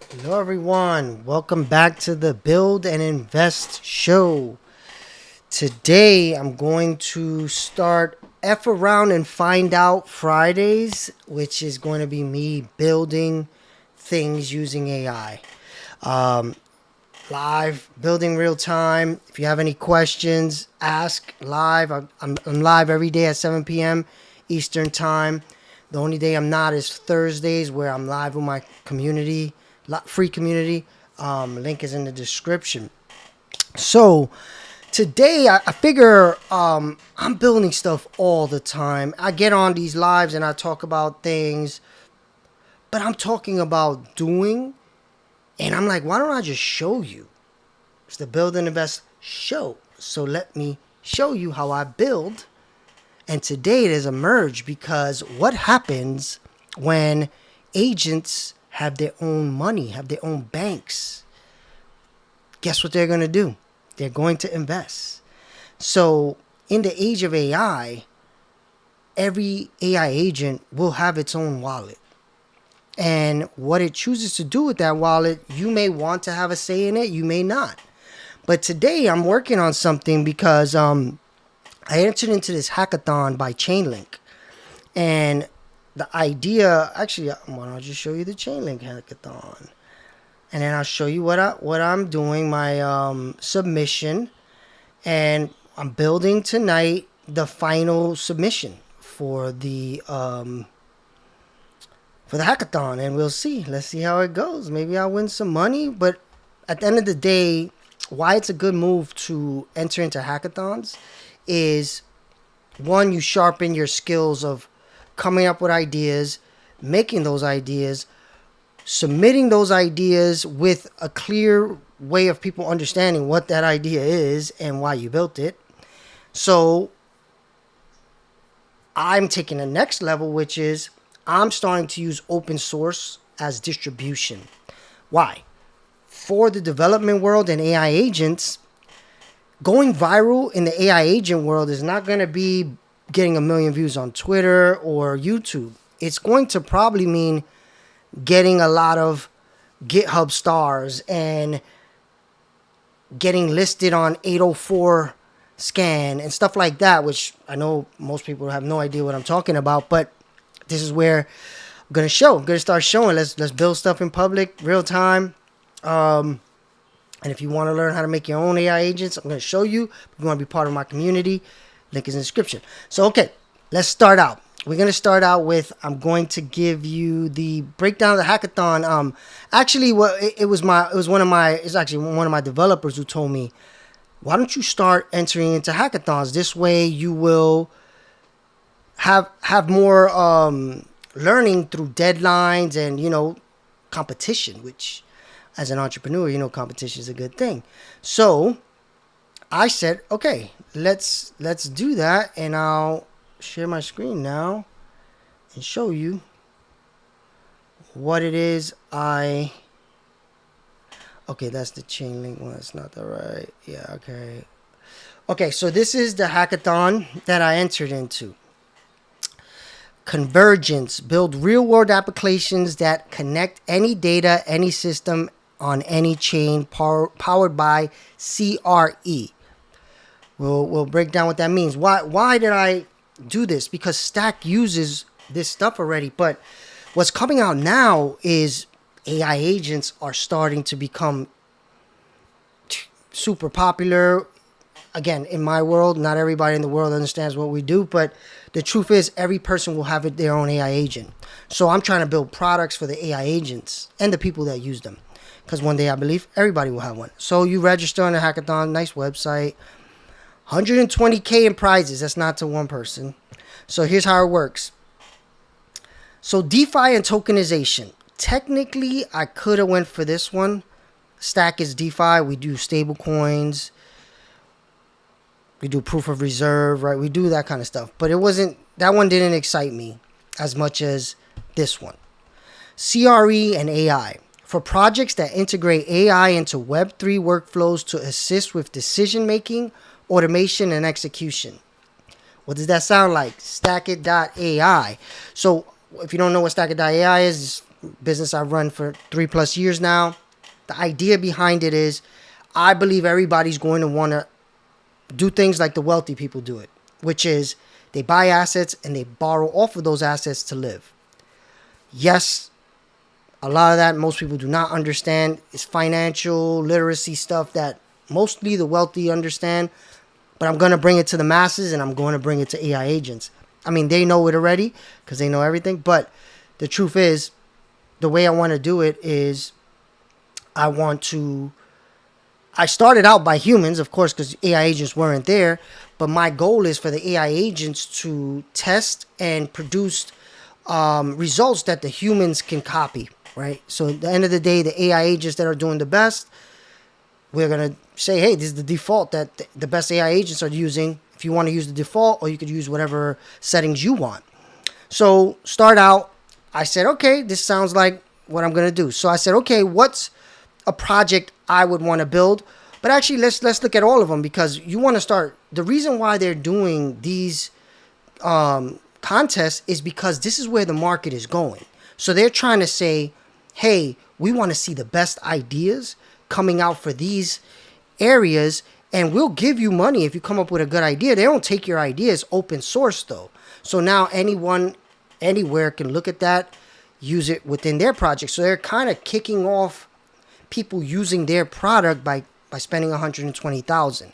Hello, everyone. Welcome back to the Build and Invest Show. Today, I'm going to start F Around and Find Out Fridays, which is going to be me building things using AI. Um, Live, building real time. If you have any questions, ask live. I'm live every day at 7 p.m. Eastern Time. The only day I'm not is Thursdays, where I'm live with my community, free community. Link is in the description. So today I figure I'm building stuff all the time. I get on these lives and I talk about things, but I'm talking about doing. And I'm like, why don't I just show you? It's the Build and Invest Show. So let me show you how I build. And today it has emerged because what happens when agents have their own money, have their own banks? Guess what they're going to do? They're going to invest. So in the age of AI, every AI agent will have its own wallet. And what it chooses to do with that wallet, you may want to have a say in it, you may not. But today I'm working on something because I entered into this hackathon by Chainlink. And the idea, actually, why don't I just show you the Chainlink hackathon? And then I'll show you what I'm doing, my submission. And I'm building tonight the final submission for the hackathon, and we'll see. Let's see how it goes. Maybe I'll win some money, but at the end of the day, why it's a good move to enter into hackathons is, one, you sharpen your skills of coming up with ideas, making those ideas, submitting those ideas with a clear way of people understanding what that idea is and why you built it. So I'm taking the next level, which is I'm starting to use open source as distribution. Why? For the development world and AI agents, going viral in the AI agent world is not going to be getting 1 million views on Twitter or YouTube. It's going to probably mean getting a lot of GitHub stars and getting listed on 804 scan and stuff like that, which I know most people have no idea what I'm talking about, but this is where I'm gonna show. I'm gonna start showing. Let's build stuff in public, real time. And if you want to learn how to make your own AI agents, I'm gonna show you. If you want to be part of my community, link is in the description. So okay, let's start out. We're gonna start out with, I'm going to give you the breakdown of the hackathon. Actually, it's actually one of my developers who told me, why don't you start entering into hackathons? This way you will have more learning through deadlines and competition, which as an entrepreneur, competition is a good thing. So I said, okay, let's do that, and I'll share my screen now and show you what it is. Okay, that's the chain link one. That's not the right. Yeah, okay, so this is the hackathon that I entered into. Convergence: build real-world applications that connect any data, any system on any chain, powered by CRE. We'll break down what that means. Why did I do this? Because Stack uses this stuff already, but what's coming out now is AI agents are starting to become super popular. Again, in my world, not everybody in the world understands what we do, but the truth is every person will have their own AI agent. So I'm trying to build products for the AI agents and the people that use them, because one day I believe everybody will have one. So you register on the hackathon, nice website, 120K in prizes. That's not to one person. So here's how it works. So DeFi and tokenization. Technically, I could have went for this one. Stack is DeFi. We do stable coins. We do proof of reserve, right? We do that kind of stuff. But that one didn't excite me as much as this one. CRE and AI. For projects that integrate AI into Web3 workflows to assist with decision making, automation, and execution. What does that sound like? Stackit.ai. So if you don't know what Stackit.ai is, business I've run for 3+ years now. The idea behind it is I believe everybody's going to want to do things like the wealthy people do it, which is they buy assets and they borrow off of those assets to live. Yes, a lot of that most people do not understand. It's financial literacy stuff that mostly the wealthy understand, but I'm going to bring it to the masses and I'm going to bring it to AI agents. I mean, they know it already because they know everything, but the truth is, the way I want to do it is I started out by humans, of course, because AI agents weren't there, but my goal is for the AI agents to test and produce results that the humans can copy, right? So at the end of the day, the AI agents that are doing the best, we're going to say, hey, this is the default that the best AI agents are using. If you want to use the default, or you could use whatever settings you want. So start out, I said, okay, this sounds like what I'm going to do. So I said, okay, what's a project I would want to build? But actually, let's look at all of them, because you want to start. The reason why they're doing these contests is because this is where the market is going. So they're trying to say, hey, we want to see the best ideas coming out for these areas, and we'll give you money if you come up with a good idea. They don't take your idea. It's open source, though. So now anyone, anywhere can look at that, use it within their project. So they're kind of kicking off people using their product by spending $120,000.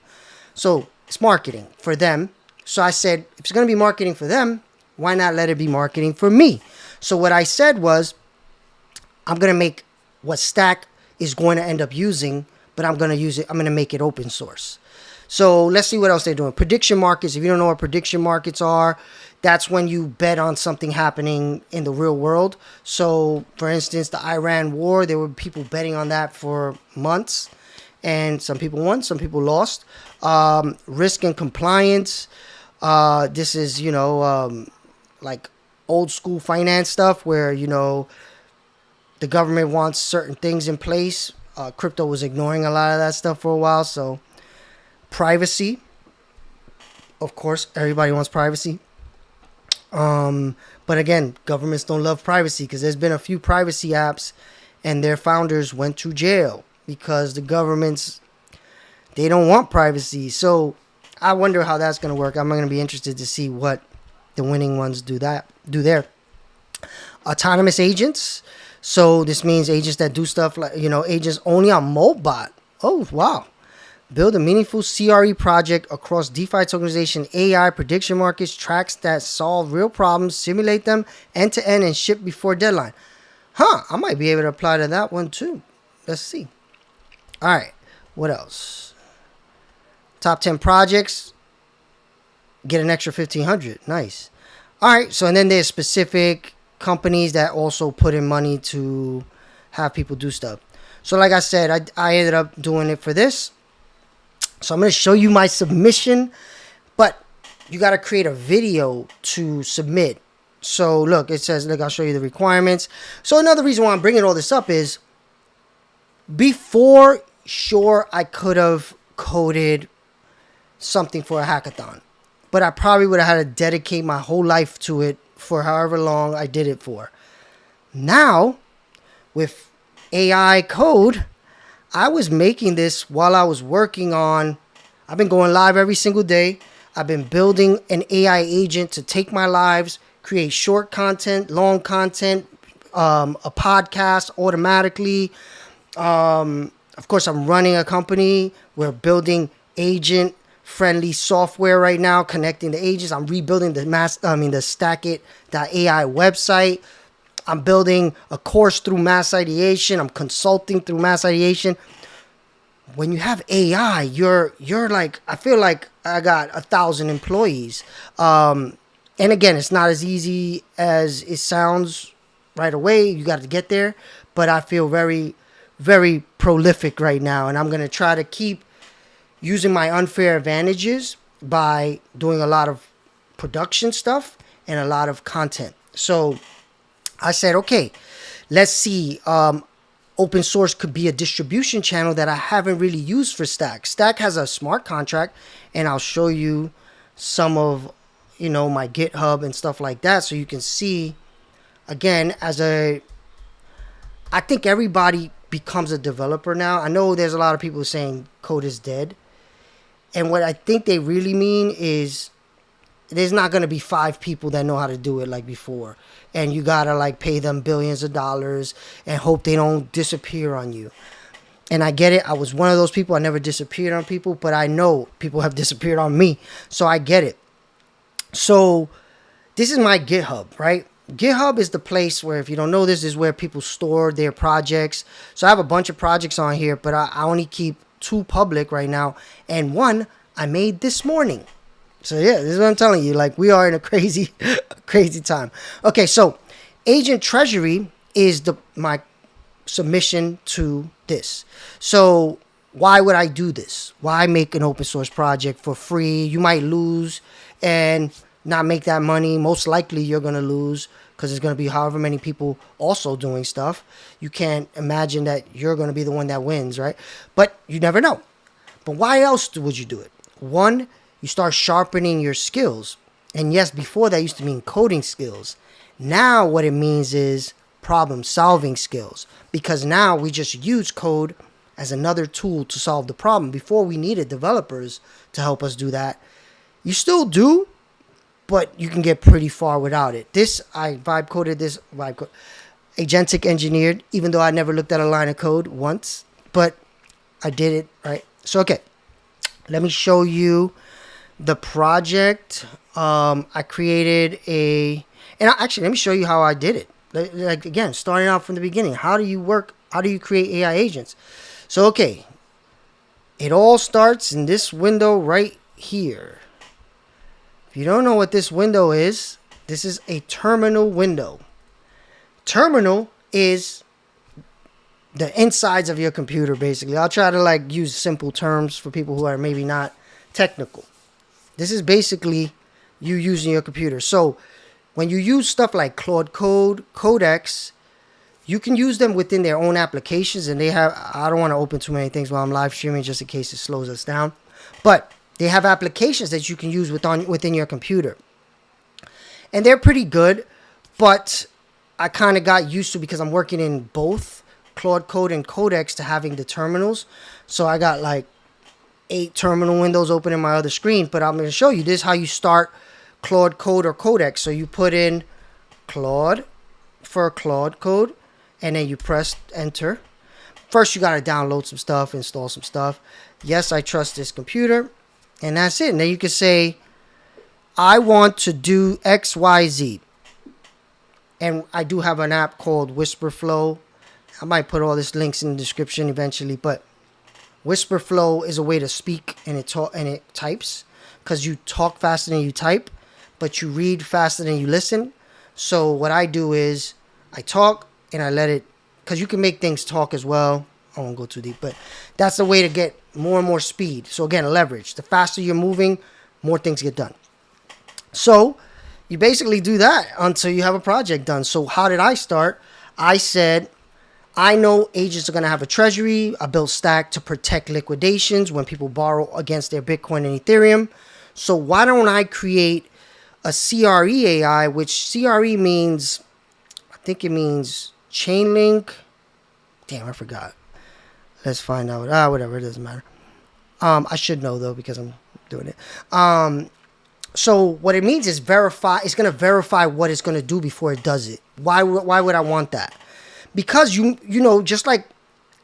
So it's marketing for them. So I said, if it's going to be marketing for them, why not let it be marketing for me? So what I said was, I'm going to make what Stack is going to end up using, but I'm going to use it. I'm going to make it open source. So let's see what else they're doing. Prediction markets. If you don't know what prediction markets are, that's when you bet on something happening in the real world. So for instance, the Iran war, there were people betting on that for months, and some people won, some people lost. Risk and compliance. This is, like old school finance stuff where, the government wants certain things in place. Crypto was ignoring a lot of that stuff for a while. So privacy, of course, everybody wants privacy. But again, governments don't love privacy, because there's been a few privacy apps and their founders went to jail because the governments, they don't want privacy. So I wonder how that's going to work. I'm going to be interested to see what the winning ones do there. Autonomous agents. So this means agents that do stuff like, agents only on Moltbot. Oh, wow. Build a meaningful CRE project across DeFi tokenization, AI, prediction markets, tracks that solve real problems, simulate them end to end, and ship before deadline. I might be able to apply to that one too. Let's see. All right. What else? Top 10 projects. Get an extra 1,500. Nice. All right. So, and then there's specific companies that also put in money to have people do stuff. So like I said, I ended up doing it for this. So I'm going to show you my submission, but you got to create a video to submit. So look, it says, look, I'll show you the requirements. So another reason why I'm bringing all this up is, before, sure, I could have coded something for a hackathon, but I probably would have had to dedicate my whole life to it for however long I did it for. Now, with AI code, I was making this while I was working on, I've been going live every single day. I've been building an AI agent to take my lives, create short content, long content, a podcast automatically. Of course, I'm running a company. We're building agent-friendly software right now, connecting the agents. I'm rebuilding the Stackit.ai website. I'm building a course through mass ideation. I'm consulting through mass ideation. When you have AI, you're like, I feel like I got 1,000 employees. And again, it's not as easy as it sounds right away. You got to get there. But I feel very, very prolific right now. And I'm going to try to keep using my unfair advantages by doing a lot of production stuff and a lot of content. So I said, okay, let's see. Open source could be a distribution channel that I haven't really used for Stack. Stack has a smart contract, and I'll show you some of, my GitHub and stuff like that, so you can see, again, as a I think everybody becomes a developer now. I know there's a lot of people saying code is dead. And what I think they really mean is there's not going to be 5 people that know how to do it like before. And you got to like pay them billions of dollars and hope they don't disappear on you. And I get it. I was one of those people. I never disappeared on people, but I know people have disappeared on me. So I get it. So this is my GitHub, right? GitHub is the place where, if you don't know this, is where people store their projects. So I have a bunch of projects on here, but I only keep 2 public right now. And 1 I made this morning. So yeah, this is what I'm telling you. Like, we are in a crazy, crazy time. Okay, so Agent Treasury is my submission to this. So why would I do this? Why make an open source project for free? You might lose and not make that money. Most likely you're going to lose because there's going to be however many people also doing stuff. You can't imagine that you're going to be the one that wins, right? But you never know. But why else would you do it? 1, you start sharpening your skills. And yes, before that used to mean coding skills. Now what it means is problem solving skills, because now we just use code as another tool to solve the problem. Before, we needed developers to help us do that. You still do, but you can get pretty far without it. I vibe coded this, agentic engineered, even though I never looked at a line of code once, but I did it, right? So, okay, let me show you the project. I created actually, let me show you how I did it. Like, again, starting out from the beginning. How do you create AI agents? So, okay, it all starts in this window right here. If you don't know what this window is, this is a terminal window. Terminal is the insides of your computer, basically. I'll try to like use simple terms for people who are maybe not technical. This is basically you using your computer. So when you use stuff like Claude Code, Codex, you can use them within their own applications. And they have, I don't want to open too many things while I'm live streaming just in case it slows us down. But they have applications that you can use within your computer. And they're pretty good. But I kind of got used to, because I'm working in both Claude Code and Codex, to having the terminals. So I got like 8 terminal windows open in my other screen. But I'm going to show you this, how you start Claude Code or Codex. So you put in Claude for Claude Code, and then you press enter. First, you got to download some stuff, install some stuff. Yes, I trust this computer. And that's it. And then you can say, I want to do X, Y, Z. And I do have an app called Whisperflow. I might put all these links in the description eventually. But Whisperflow is a way to speak, and it types. Because you talk faster than you type, but you read faster than you listen. So what I do is I talk and I let it, because you can make things talk as well. I won't go too deep, but that's the way to get more and more speed. So again, leverage. The faster you're moving, more things get done. So you basically do that until you have a project done. So how did I start? I said, I know agents are going to have a treasury. I built Stack to protect liquidations when people borrow against their Bitcoin and Ethereum. So why don't I create a CRE AI, which CRE means, I think it means Chainlink. Damn, I forgot. Let's find out. Whatever, it doesn't matter. I should know though, because I'm doing it. So what it means is verify. It's going to verify what it's going to do before it does it. Why would I want that? Because you know, just like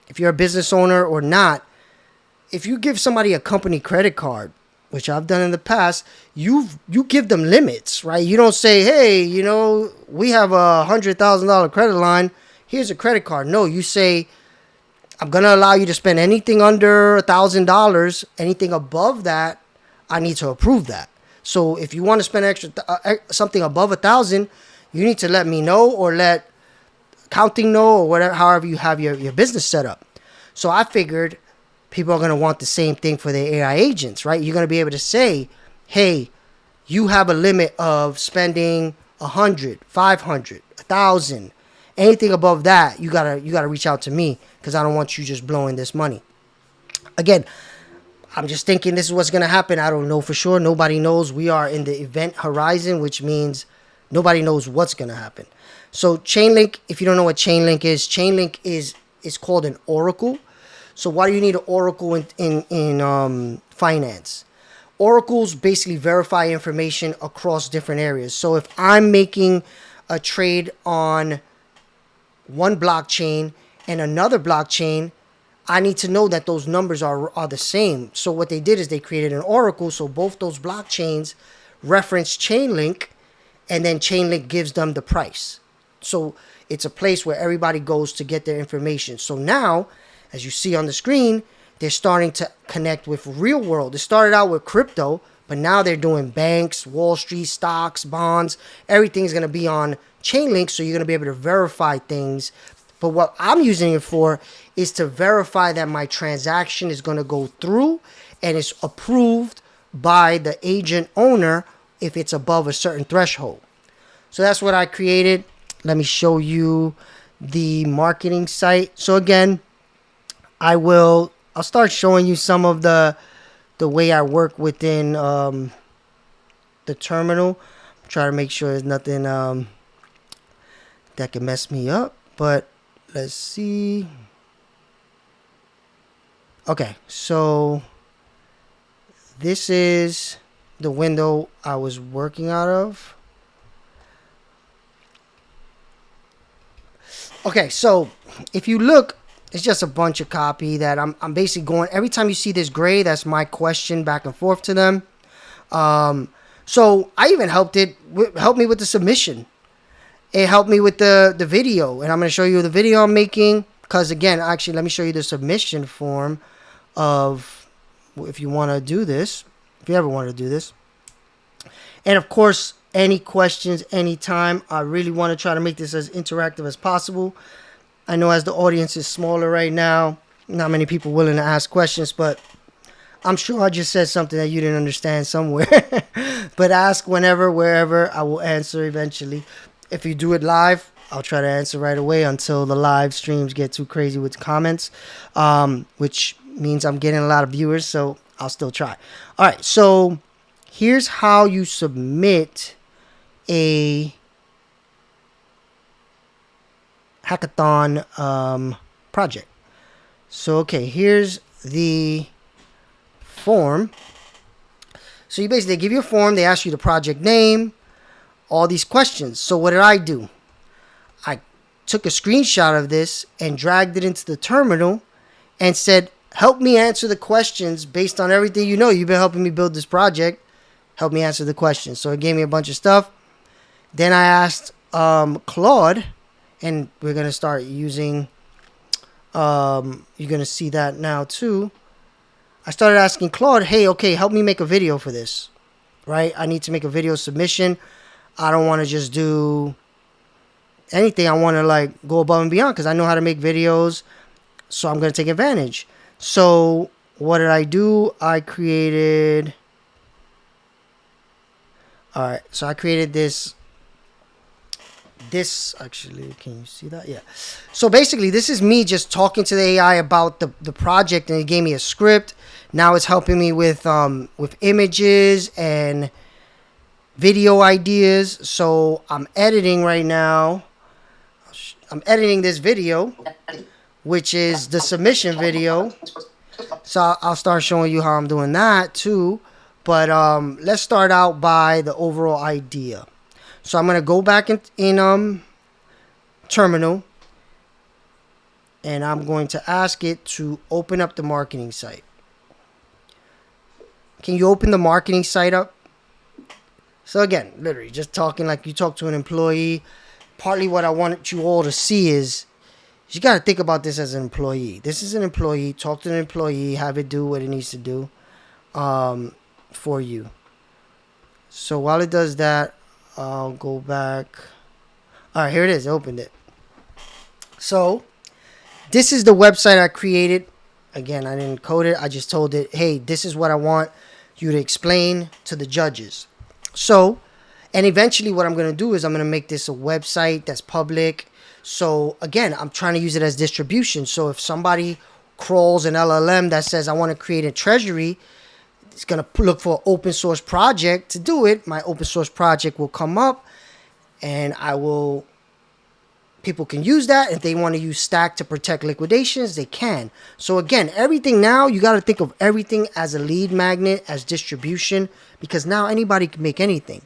if you're a business owner or not, if you give somebody a company credit card, which I've done in the past, you give them limits, right? You don't say, hey, you know, we have a $100,000 credit line. Here's a credit card. No, you say, I'm going to allow you to spend anything under $1,000. Anything above that, I need to approve that. So if you want to spend extra something above 1,000, you need to let me know, or let accounting know, or whatever, however you have your business set up. So I figured people are going to want the same thing for their AI agents, right? You're going to be able to say, hey, you have a limit of spending 100, 500, 1,000. Anything above that, you gotta reach out to me, because I don't want you just blowing this money. Again, I'm just thinking this is what's going to happen. I don't know for sure. Nobody knows. We are in the event horizon, which means nobody knows what's going to happen. So Chainlink, if you don't know what Chainlink is, Chainlink is called an oracle. So why do you need an oracle in finance? Oracles basically verify information across different areas. So if I'm making a trade on one blockchain and another blockchain, I need to know that those numbers are the same. So what they did is they created an oracle, so both those blockchains reference Chainlink, and then Chainlink gives them the price. So it's a place where everybody goes to get their information. So now, as you see on the screen, they're starting to connect with real world. It started out with crypto, but now they're doing banks, Wall Street, stocks, bonds. Everything's going to be on Chainlink, so you're going to be able to verify things. But what I'm using it for is to verify that my transaction is going to go through and it's approved by the agent owner if it's above a certain threshold. So that's what I created. Let me show you the marketing site. So again, I'll start showing you some of the way I work within the terminal. Try to make sure there's nothing that can mess me up. But let's see. Okay, so this is the window I was working out of. Okay, so if you look, it's just a bunch of copy that I'm basically going. Every time you see this gray, that's my question back and forth to them. So I even helped me with the submission. It helped me with the video, and I'm going to show you the video I'm making. Because again, actually, let me show you the submission form of if you want to do this, if you ever want to do this. And of course, any questions, anytime. I really want to try to make this as interactive as possible. I know as the audience is smaller right now, not many people willing to ask questions, but I'm sure I just said something that you didn't understand somewhere. But ask whenever, wherever, I will answer eventually. If you do it live, I'll try to answer right away until the live streams get too crazy with comments, which means I'm getting a lot of viewers, so I'll still try. All right, so here's how you submit a hackathon project. So, okay, here's the form. So you basically give you a form. They ask you the project name, all these questions. So what did I do? I took a screenshot of this and dragged it into the terminal and said, help me answer the questions based on everything you know. You've been helping me build this project. Help me answer the questions. So it gave me a bunch of stuff. Then I asked Claude, and we're going to start using, you're going to see that now too. I started asking Claude, hey, okay, help me make a video for this, right? I need to make a video submission. I don't want to just do anything. I want to like go above and beyond because I know how to make videos. So I'm going to take advantage. So what did I do? I created, all right, so I created this actually, can you see that? Yeah. So basically this is me just talking to the AI about the project, and it gave me a script. Now it's helping me with images and video ideas. So I'm editing right now. I'm editing this video, which is the submission video. So I'll start showing you how I'm doing that too. But let's start out by the overall idea. So I'm going to go back in terminal, and I'm going to ask it to open up the marketing site. Can you open the marketing site up? So again, literally just talking like you talk to an employee. Partly what I want you all to see is you got to think about this as an employee. This is an employee. Talk to an employee. Have it do what it needs to do for you. So while it does that, I'll go back. All right, here it is. I opened it. So this is the website I created. Again, I didn't code it. I just told it, hey, this is what I want you to explain to the judges. So, and eventually what I'm going to do is I'm going to make this a website that's public. So again, I'm trying to use it as distribution. So if somebody crawls an LLM that says I want to create a treasury, it's going to look for an open source project to do it. My open source project will come up, and I will People can use that. If they want to use Stack to protect liquidations, they can. So again, everything now, you got to think of everything as a lead magnet, as distribution, because now anybody can make anything.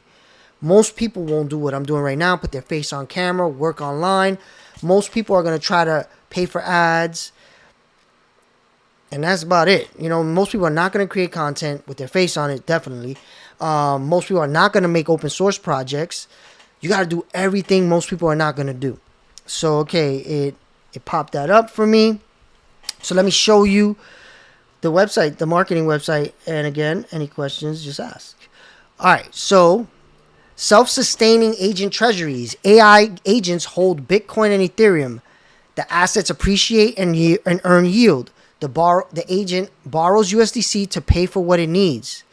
Most people won't do what I'm doing right now, put their face on camera, work online. Most people are going to try to pay for ads. And that's about it. You know, most people are not going to create content with their face on it, definitely. Most people are not going to make open source projects. You got to do everything most people are not going to do. So, okay, it popped that up for me. So let me show you the website, the marketing website. And again, any questions, just ask. All right, so self-sustaining agent treasuries. AI agents hold Bitcoin and Ethereum. The assets appreciate and earn yield. The agent borrows USDC to pay for what it needs.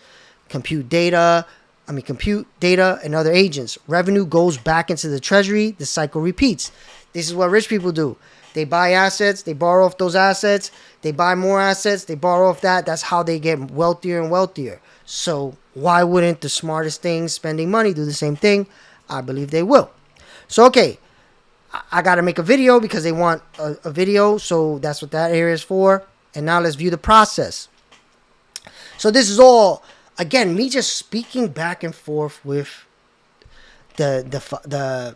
Compute data and other agents. Revenue goes back into the treasury. The cycle repeats. This is what rich people do. They buy assets. They borrow off those assets. They buy more assets. They borrow off that. That's how they get wealthier and wealthier. So why wouldn't the smartest things spending money do the same thing? I believe they will. So, okay. I got to make a video because they want a video. So that's what that area is for. And now let's view the process. So this is all, again, me just speaking back and forth with the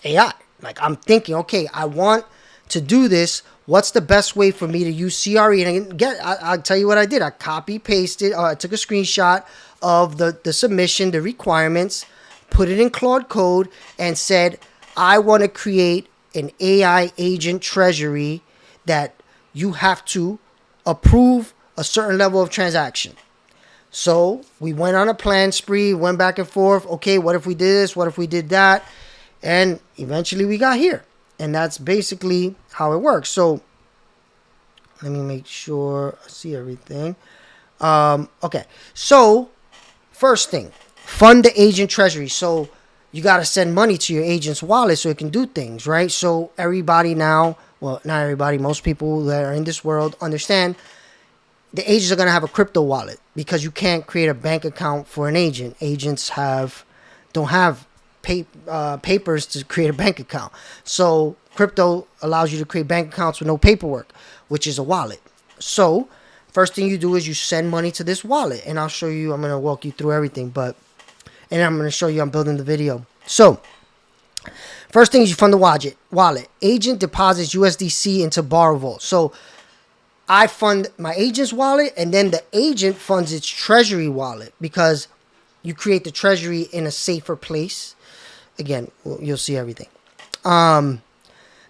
AI. Like, I'm thinking, okay, I want to do this. What's the best way for me to use CRE? And again, I'll tell you what I did. I copy pasted. I took a screenshot of the submission, the requirements, put it in Claude Code, and said, I want to create an AI agent treasury that you have to approve a certain level of transaction. So we went on a plan spree, went back and forth. Okay, what if we did this? What if we did that? And eventually we got here. And that's basically how it works. So let me make sure I see everything. Okay, so first thing, fund the agent treasury. So you got to send money to your agent's wallet so it can do things, right? So everybody now, well, not everybody, most people that are in this world understand the agents are going to have a crypto wallet because you can't create a bank account for an agent. Agents don't have papers to create a bank account. So crypto allows you to create bank accounts with no paperwork, which is a wallet. So first thing you do is you send money to this wallet, and I'll show you, I'm going to walk you through everything, and I'm going to show you I'm building the video. So first thing is you fund the wallet. Agent deposits USDC into Borrow Vault. So I fund my agent's wallet, and then the agent funds its treasury wallet because you create the treasury in a safer place. Again, you'll see everything.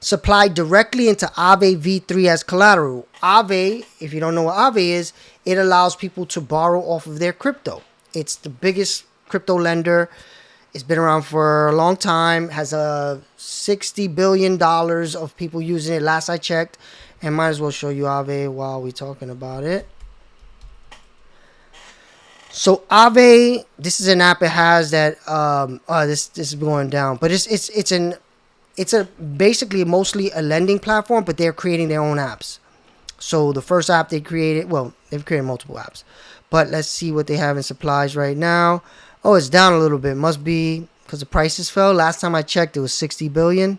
Supplied directly into Aave V3 as collateral. Aave, if you don't know what Aave is, it allows people to borrow off of their crypto. It's the biggest crypto lender. It's been around for a long time. Has $60 billion of people using it last I checked. And might as well show you Aave while we're talking about it. So Aave, this is an app it has that this is going down, but it's basically mostly a lending platform, but they're creating their own apps. So the first app they created, well, they've created multiple apps, but let's see what they have in supplies right now. Oh, it's down a little bit. Must be because the prices fell. Last time I checked, it was 60 billion.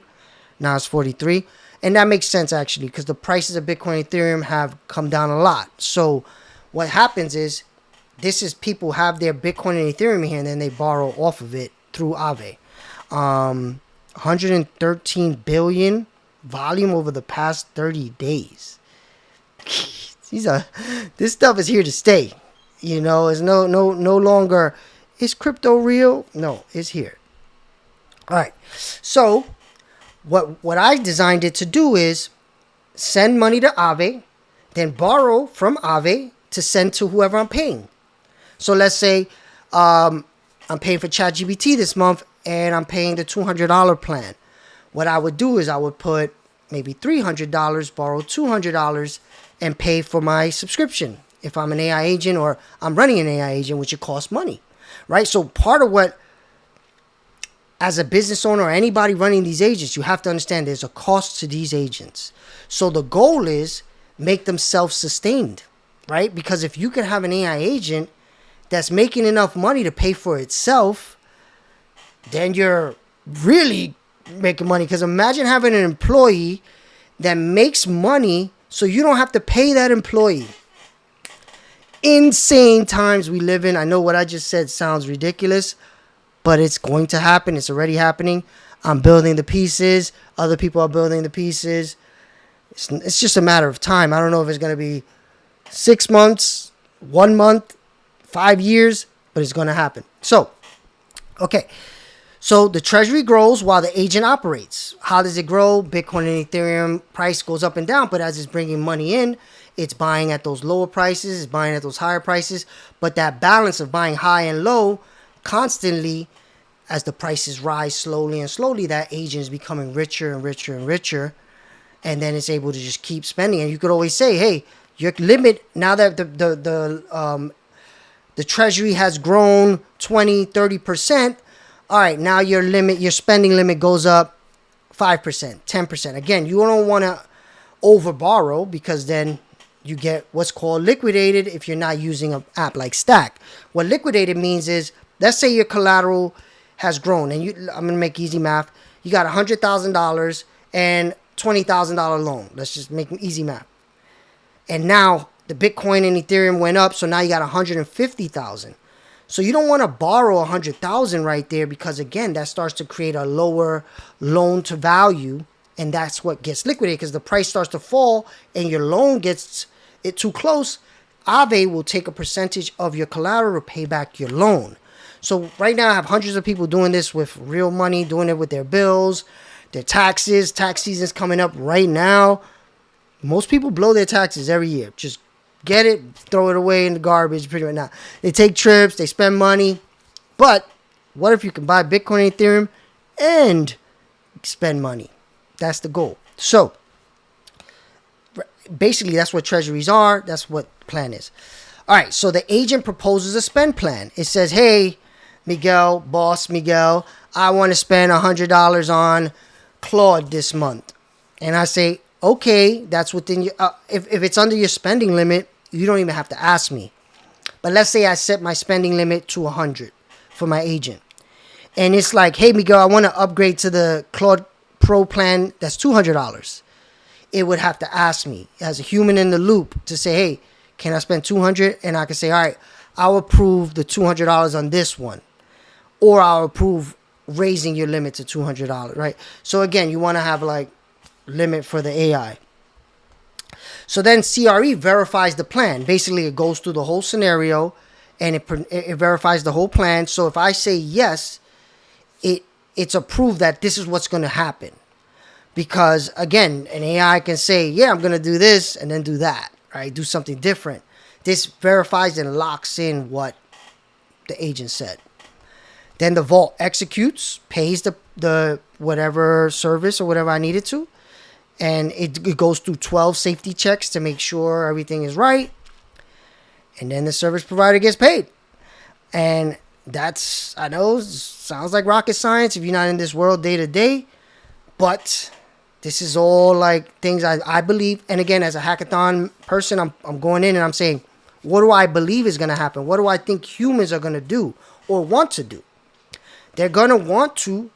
Now it's 43. And that makes sense, actually, because the prices of Bitcoin and Ethereum have come down a lot. So what happens is, this is people have their Bitcoin and Ethereum here, and then they borrow off of it through Aave. 113 billion volume over the past 30 days. This stuff is here to stay. You know, it's no longer, is crypto real? No, it's here. All right. So what I designed it to do is send money to Aave, then borrow from Aave to send to whoever I'm paying. So let's say I'm paying for ChatGPT this month, and I'm paying the $200 plan. What I would do is I would put maybe $300, borrow $200, and pay for my subscription if I'm an AI agent or I'm running an AI agent, which it costs money, right? So part of what, as a business owner or anybody running these agents, you have to understand there's a cost to these agents. So the goal is make them self-sustained, right? Because if you can have an AI agent that's making enough money to pay for itself, then you're really making money. Because imagine having an employee that makes money so you don't have to pay that employee. Insane times we live in. I know what I just said sounds ridiculous, but it's going to happen. It's already happening. I'm building the pieces. Other people are building the pieces. It's just a matter of time. I don't know if it's going to be 6 months, 1 month, 5 years, but it's going to happen. So, okay. So the treasury grows while the agent operates. How does it grow? Bitcoin and Ethereum price goes up and down, but as it's bringing money in, it's buying at those lower prices, it's buying at those higher prices. But that balance of buying high and low constantly, as the prices rise slowly and slowly, that agent is becoming richer and richer and richer. And then it's able to just keep spending. And you could always say, hey, your limit, now that the treasury has grown 20, 30%, all right, now your spending limit goes up 5%, 10%. Again, you don't want to over borrow because then you get what's called liquidated if you're not using an app like Stack. What liquidated means is, let's say your collateral has grown, and I'm going to make easy math. You got $100,000 and $20,000 loan. Let's just make easy math. And now the Bitcoin and Ethereum went up, so now you got $150,000. So you don't want to borrow $100,000 right there because, again, that starts to create a lower loan to value, and that's what gets liquidated because the price starts to fall and your loan gets it too close. Aave will take a percentage of your collateral to pay back your loan. So right now I have hundreds of people doing this with real money, doing it with their bills, their taxes. Tax season's coming up right now. Most people blow their taxes every year. Just get it, throw it away in the garbage pretty much now. They take trips, they spend money. But what if you can buy Bitcoin and Ethereum and spend money? That's the goal. So basically that's what treasuries are. That's what the plan is. All right, so the agent proposes a spend plan. It says, hey, Miguel, boss Miguel, I want to spend $100 on Claude this month. And I say, okay, that's within your, if it's under your spending limit, you don't even have to ask me. But let's say I set my spending limit to 100 for my agent. And it's like, hey, Miguel, I want to upgrade to the Claude Pro plan that's $200. It would have to ask me as a human in the loop to say, hey, can I spend $200? And I can say, all right, I'll approve the $200 on this one. Or I'll approve raising your limit to $200, right? So again, you want to have like limit for the AI. So then CRE verifies the plan. Basically, it goes through the whole scenario and it verifies the whole plan. So if I say yes, it's approved that this is what's going to happen. Because again, an AI can say, yeah, I'm going to do this and then do that, right? Do something different. This verifies and locks in what the agent said. Then the vault executes, pays the whatever service or whatever I needed to. And it goes through 12 safety checks to make sure everything is right. And then the service provider gets paid. And that's, I know, sounds like rocket science if you're not in this world day to day. But this is all like things I believe. And again, as a hackathon person, I'm going in and I'm saying, what do I believe is going to happen? What do I think humans are going to do or want to do? They're going to want to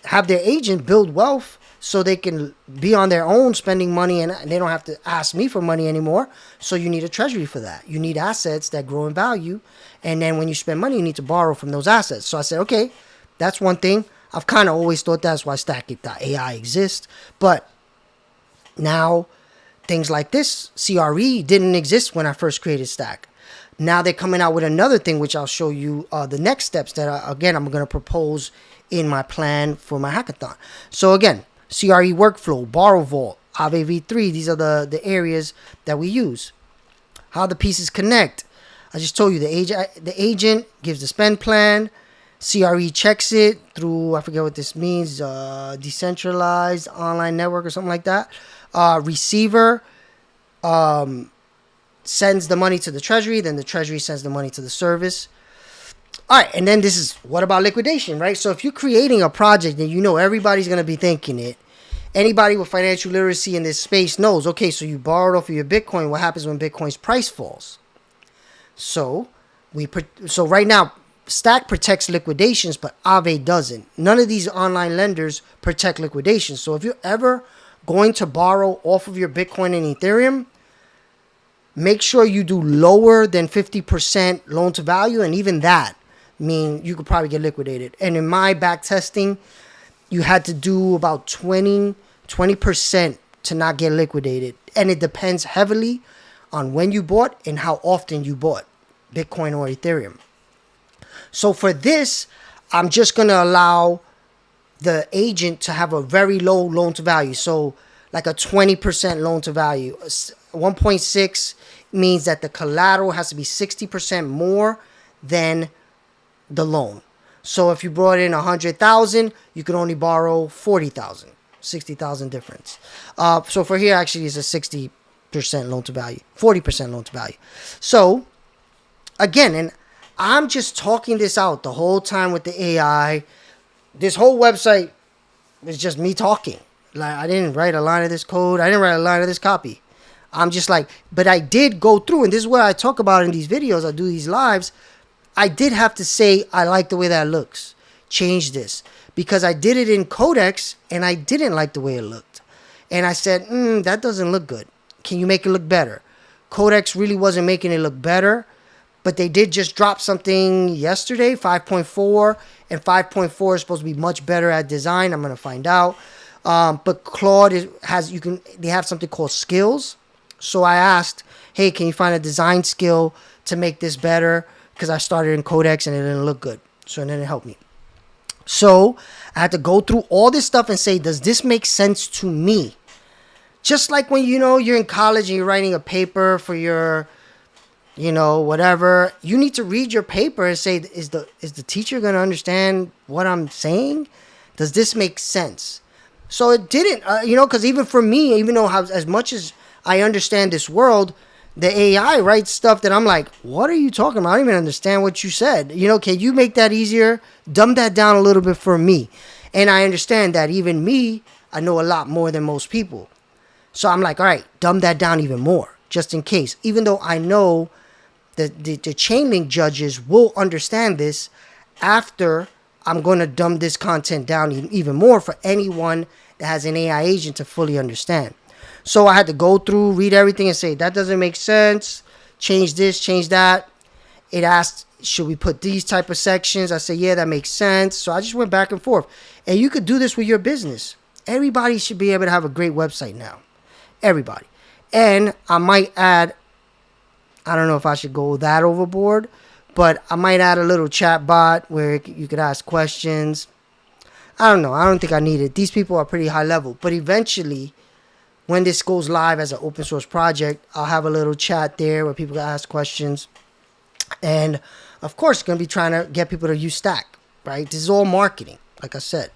have their agent build wealth so they can be on their own spending money and they don't have to ask me for money anymore. So you need a treasury for that. You need assets that grow in value. And then when you spend money, you need to borrow from those assets. So I said, okay, that's one thing. I've kind of always thought that's why StackIt.ai exists. But now things like this, CRE, didn't exist when I first created Stack. Now they're coming out with another thing, which I'll show you the next steps that, again, I'm going to propose in my plan for my hackathon. So again, CRE workflow, Borrow Vault, Aave V3, these are the areas that we use. How the pieces connect. I just told you the agent gives the spend plan. CRE checks it through, I forget what this means, decentralized online network or something like that. Receiver sends the money to the treasury, then the treasury sends the money to the service. All right, and then this is, what about liquidation, right? So if you're creating a project and you know everybody's going to be thinking it, anybody with financial literacy in this space knows, okay, so you borrowed off of your Bitcoin. What happens when Bitcoin's price falls? So right now, Stack protects liquidations, but Aave doesn't. None of these online lenders protect liquidations. So if you're ever going to borrow off of your Bitcoin and Ethereum, make sure you do lower than 50% loan to value. And even that, you could probably get liquidated. And in my back testing, you had to do about 20% to not get liquidated. And it depends heavily on when you bought and how often you bought Bitcoin or Ethereum. So for this, I'm just going to allow the agent to have a very low loan to value. So like a 20% loan to value. 1.6 means that the collateral has to be 60% more than the loan. So if you brought in 100,000, you can only borrow 40,000, 60,000 difference. So for here, actually, it's a 60% loan to value, 40% loan to value. So again, and I'm just talking this out the whole time with the AI. This whole website is just me talking. Like, I didn't write a line of this code. I didn't write a line of this copy. I'm just like, but I did go through, and this is what I talk about in these videos. I do these lives. I did have to say, I like the way that looks. Change this. Because I did it in Codex, and I didn't like the way it looked. And I said, that doesn't look good. Can you make it look better? Codex really wasn't making it look better. But they did just drop something yesterday, 5.4, and 5.4 is supposed to be much better at design. I'm gonna find out. But Claude they have something called skills. So I asked, hey, can you find a design skill to make this better? Because I started in Codex and it didn't look good. So then it helped me. So I had to go through all this stuff and say, does this make sense to me? Just like when you're in college and you're writing a paper for your whatever, you need to read your paper and say, is the teacher going to understand what I'm saying? Does this make sense? So it didn't, because even for me, even though as much as I understand this world, the AI writes stuff that I'm like, what are you talking about? I don't even understand what you said. Can you make that easier? Dumb that down a little bit for me. And I understand that even me, I know a lot more than most people. So I'm like, all right, dumb that down even more, just in case. Even though I know the Chainlink judges will understand this after I'm going to dumb this content down even more for anyone that has an AI agent to fully understand. So I had to go through, read everything and say, that doesn't make sense. Change this, change that. It asked, should we put these type of sections? I said, yeah, that makes sense. So I just went back and forth. And you could do this with your business. Everybody should be able to have a great website now. Everybody. And I might add, I don't know if I should go that overboard, but I might add a little chat bot where you could ask questions. I don't know. I don't think I need it. These people are pretty high level. But eventually, when this goes live as an open source project, I'll have a little chat there where people can ask questions. And of course, going to be trying to get people to use Stack, right? This is all marketing, like I said.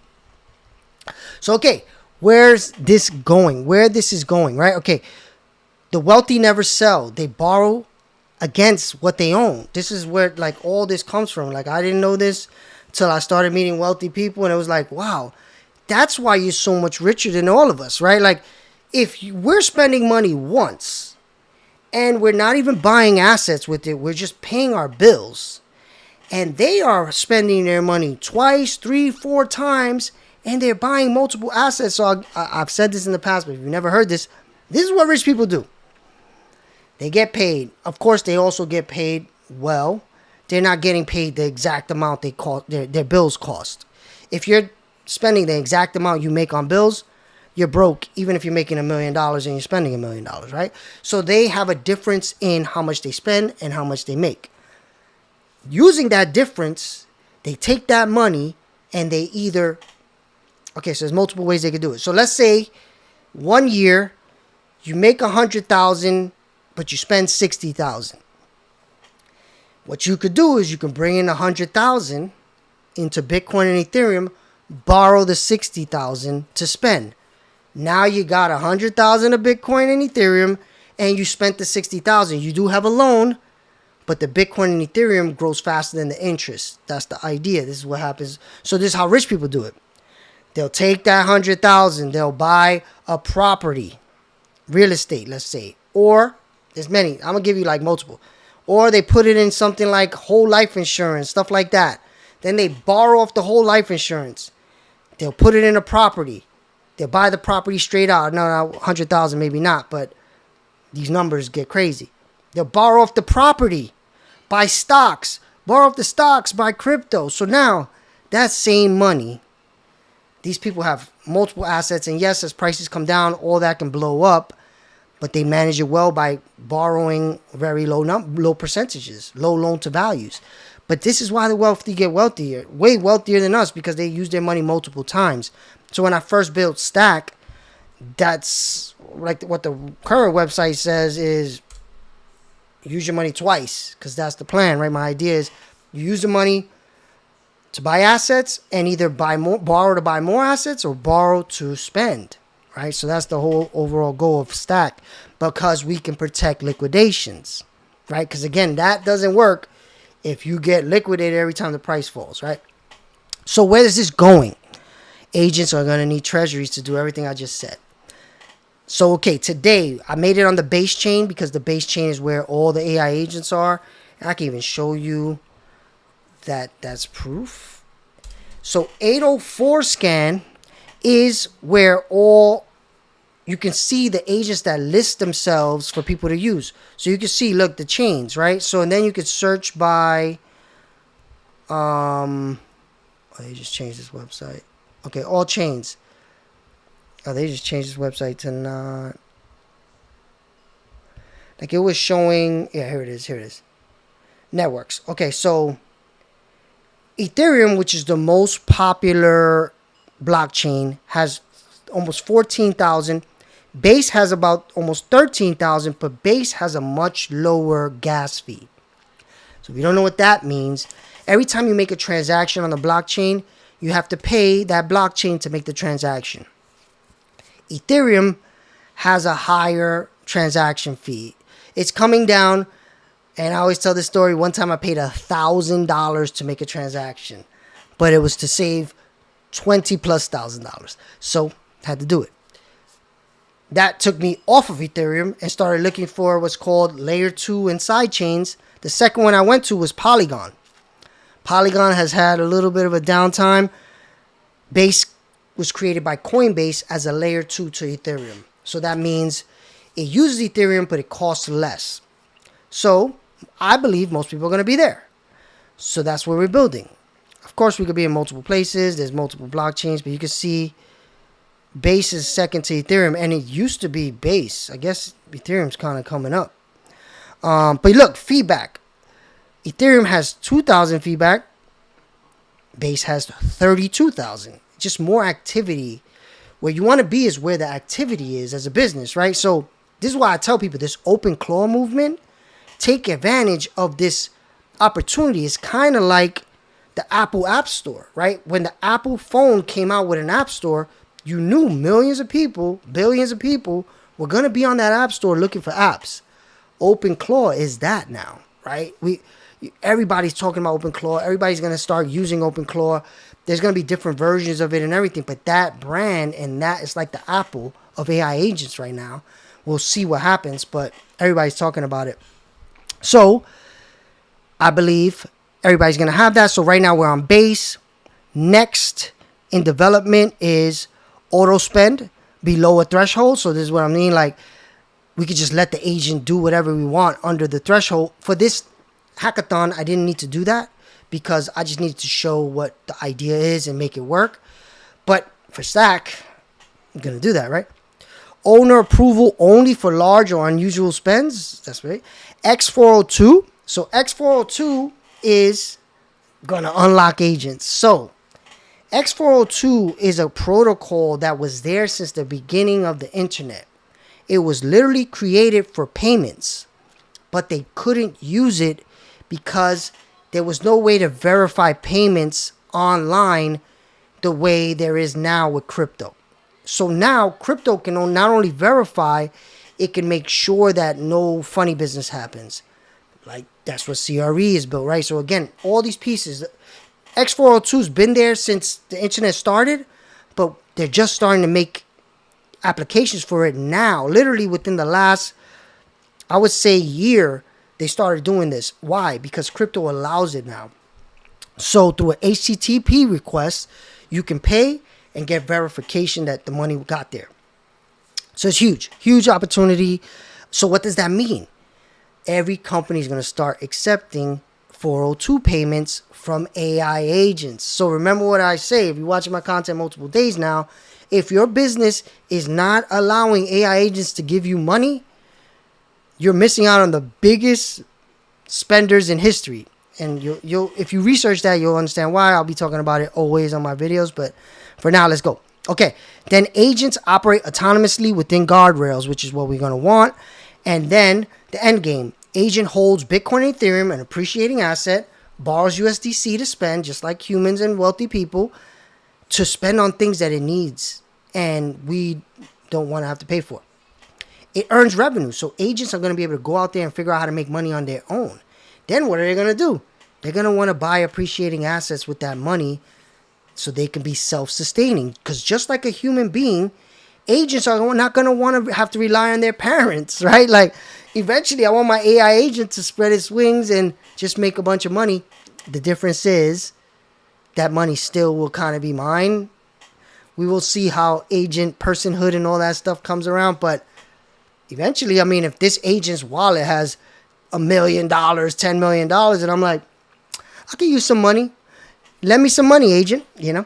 So, okay, where's this going? Where this is going, right? Okay, the wealthy never sell. They borrow against what they own. This is where like all this comes from. Like, I didn't know this till I started meeting wealthy people, and it was like, wow, that's why you're so much richer than all of us, right? Like, if we're spending money once and we're not even buying assets with it, we're just paying our bills, and they are spending their money twice, 3, 4 times, and they're buying multiple assets. So I've said this in the past, but if you've never heard this, this is what rich people do. They get paid. Of course, they also get paid well. They're not getting paid the exact amount they cost, their bills cost. If you're spending the exact amount you make on bills, you're broke, even if you're making $1 million and you're spending $1 million, right? So they have a difference in how much they spend and how much they make. Using that difference, they take that money and they either... Okay, so there's multiple ways they could do it. So let's say 1 year you make 100,000, but you spend 60,000. What you could do is you can bring in 100,000 into Bitcoin and Ethereum, borrow the 60,000 to spend. Now you got 100,000 of Bitcoin and Ethereum, and you spent the 60,000. You do have a loan, but the Bitcoin and Ethereum grows faster than the interest. That's the idea. This is what happens. So this is how rich people do it. They'll take that 100,000. They'll buy a property, real estate, let's say, or there's many. I'm gonna give you like multiple. Or they put it in something like whole life insurance, stuff like that. Then they borrow off the whole life insurance. They'll put it in a property. They'll buy the property straight out. No, 100,000 maybe not, but these numbers get crazy. They'll borrow off the property, buy stocks, borrow off the stocks, buy crypto. So now that same money, these people have multiple assets, and yes, as prices come down, all that can blow up, but they manage it well by borrowing very low percentages, low loan to values. But this is why the wealthy get wealthier, way wealthier than us, because they use their money multiple times. So when I first built Stack, that's like what the current website says is use your money twice, because that's the plan, right? My idea is you use the money to buy assets and either borrow to buy more assets or borrow to spend, right? So that's the whole overall goal of Stack, because we can protect liquidations, right? Because again, that doesn't work if you get liquidated every time the price falls, right? So where is this going? Agents are going to need treasuries to do everything I just said. So, okay, today I made it on the base chain because the base chain is where all the AI agents are. And I can even show you that that's proof. So 804 scan is where all you can see the agents that list themselves for people to use. So you can see, look, the chains, right? So, and then you could search by, oh, they just changed this website. Okay, all chains. Oh, they just changed this website to not, like it was showing, yeah, here it is. Networks. Okay, so Ethereum, which is the most popular blockchain, has almost 14,000. Base has about almost 13,000, but Base has a much lower gas fee. So if you don't know what that means, every time you make a transaction on the blockchain, you have to pay that blockchain to make the transaction. Ethereum has a higher transaction fee. It's coming down, and I always tell this story. One time I paid $1,000 to make a transaction, but it was to save $20,000+. So had to do it. That took me off of Ethereum and started looking for what's called layer 2 and side chains. The second one I went to was Polygon. Polygon has had a little bit of a downtime. Base was created by Coinbase as a layer 2 to Ethereum. So that means it uses Ethereum, but it costs less. So I believe most people are going to be there. So that's where we're building. Of course, we could be in multiple places. There's multiple blockchains, but you can see Base is second to Ethereum, and it used to be Base. I guess Ethereum's kind of coming up. But look, feedback. Ethereum has 2,000 feedback. Base has 32,000. Just more activity. Where you want to be is where the activity is as a business, right? So this is why I tell people this OpenClaw movement, take advantage of this opportunity. It's kind of like the Apple App Store, right? When the Apple phone came out with an App Store, you knew millions of people, billions of people were going to be on that App Store looking for apps. OpenClaw is that now, right? Everybody's talking about OpenClaw. Everybody's going to start using OpenClaw. There's going to be different versions of it and everything. But that brand and that is like the Apple of AI agents right now. We'll see what happens, but everybody's talking about it. So I believe everybody's going to have that. So right now we're on Base. Next in development is auto spend below a threshold. So this is what I mean. Like we could just let the agent do whatever we want under the threshold. For this hackathon, I didn't need to do that because I just needed to show what the idea is and make it work. But for Stack, I'm going to do that, right? Owner approval only for large or unusual spends. That's right. X402. So X402 is going to unlock agents. So X402 is a protocol that was there since the beginning of the internet. It was literally created for payments, but they couldn't use it because there was no way to verify payments online the way there is now with crypto. So now crypto can not only verify, it can make sure that no funny business happens. Like that's what CRE is built, right? So again, all these pieces, X402's been there since the internet started, but they're just starting to make applications for it now. Literally within the last, I would say, year, they started doing this. Why? Because crypto allows it now. So through an HTTP request, you can pay and get verification that the money got there. So it's huge, huge opportunity. So what does that mean? Every company is going to start accepting 402 payments from AI agents. So remember what I say, if you're watching my content multiple days now, if your business is not allowing AI agents to give you money, you're missing out on the biggest spenders in history. And you'll if you research that, you'll understand why. I'll be talking about it always on my videos, but for now, let's go. Okay, then agents operate autonomously within guardrails, which is what we're going to want. And then the end game. Agent holds Bitcoin and Ethereum, an appreciating asset, borrows USDC to spend, just like humans and wealthy people, to spend on things that it needs and we don't want to have to pay for. It earns revenue, so agents are going to be able to go out there and figure out how to make money on their own. Then what are they going to do? They're going to want to buy appreciating assets with that money so they can be self-sustaining. Because just like a human being, agents are not going to want to have to rely on their parents, right? Like, eventually, I want my AI agent to spread its wings and just make a bunch of money. The difference is that money still will kind of be mine. We will see how agent personhood and all that stuff comes around. But eventually, I mean, if this agent's wallet has $1 million, $10 million, and I'm like, I can use some money. Lend me some money, agent, you know?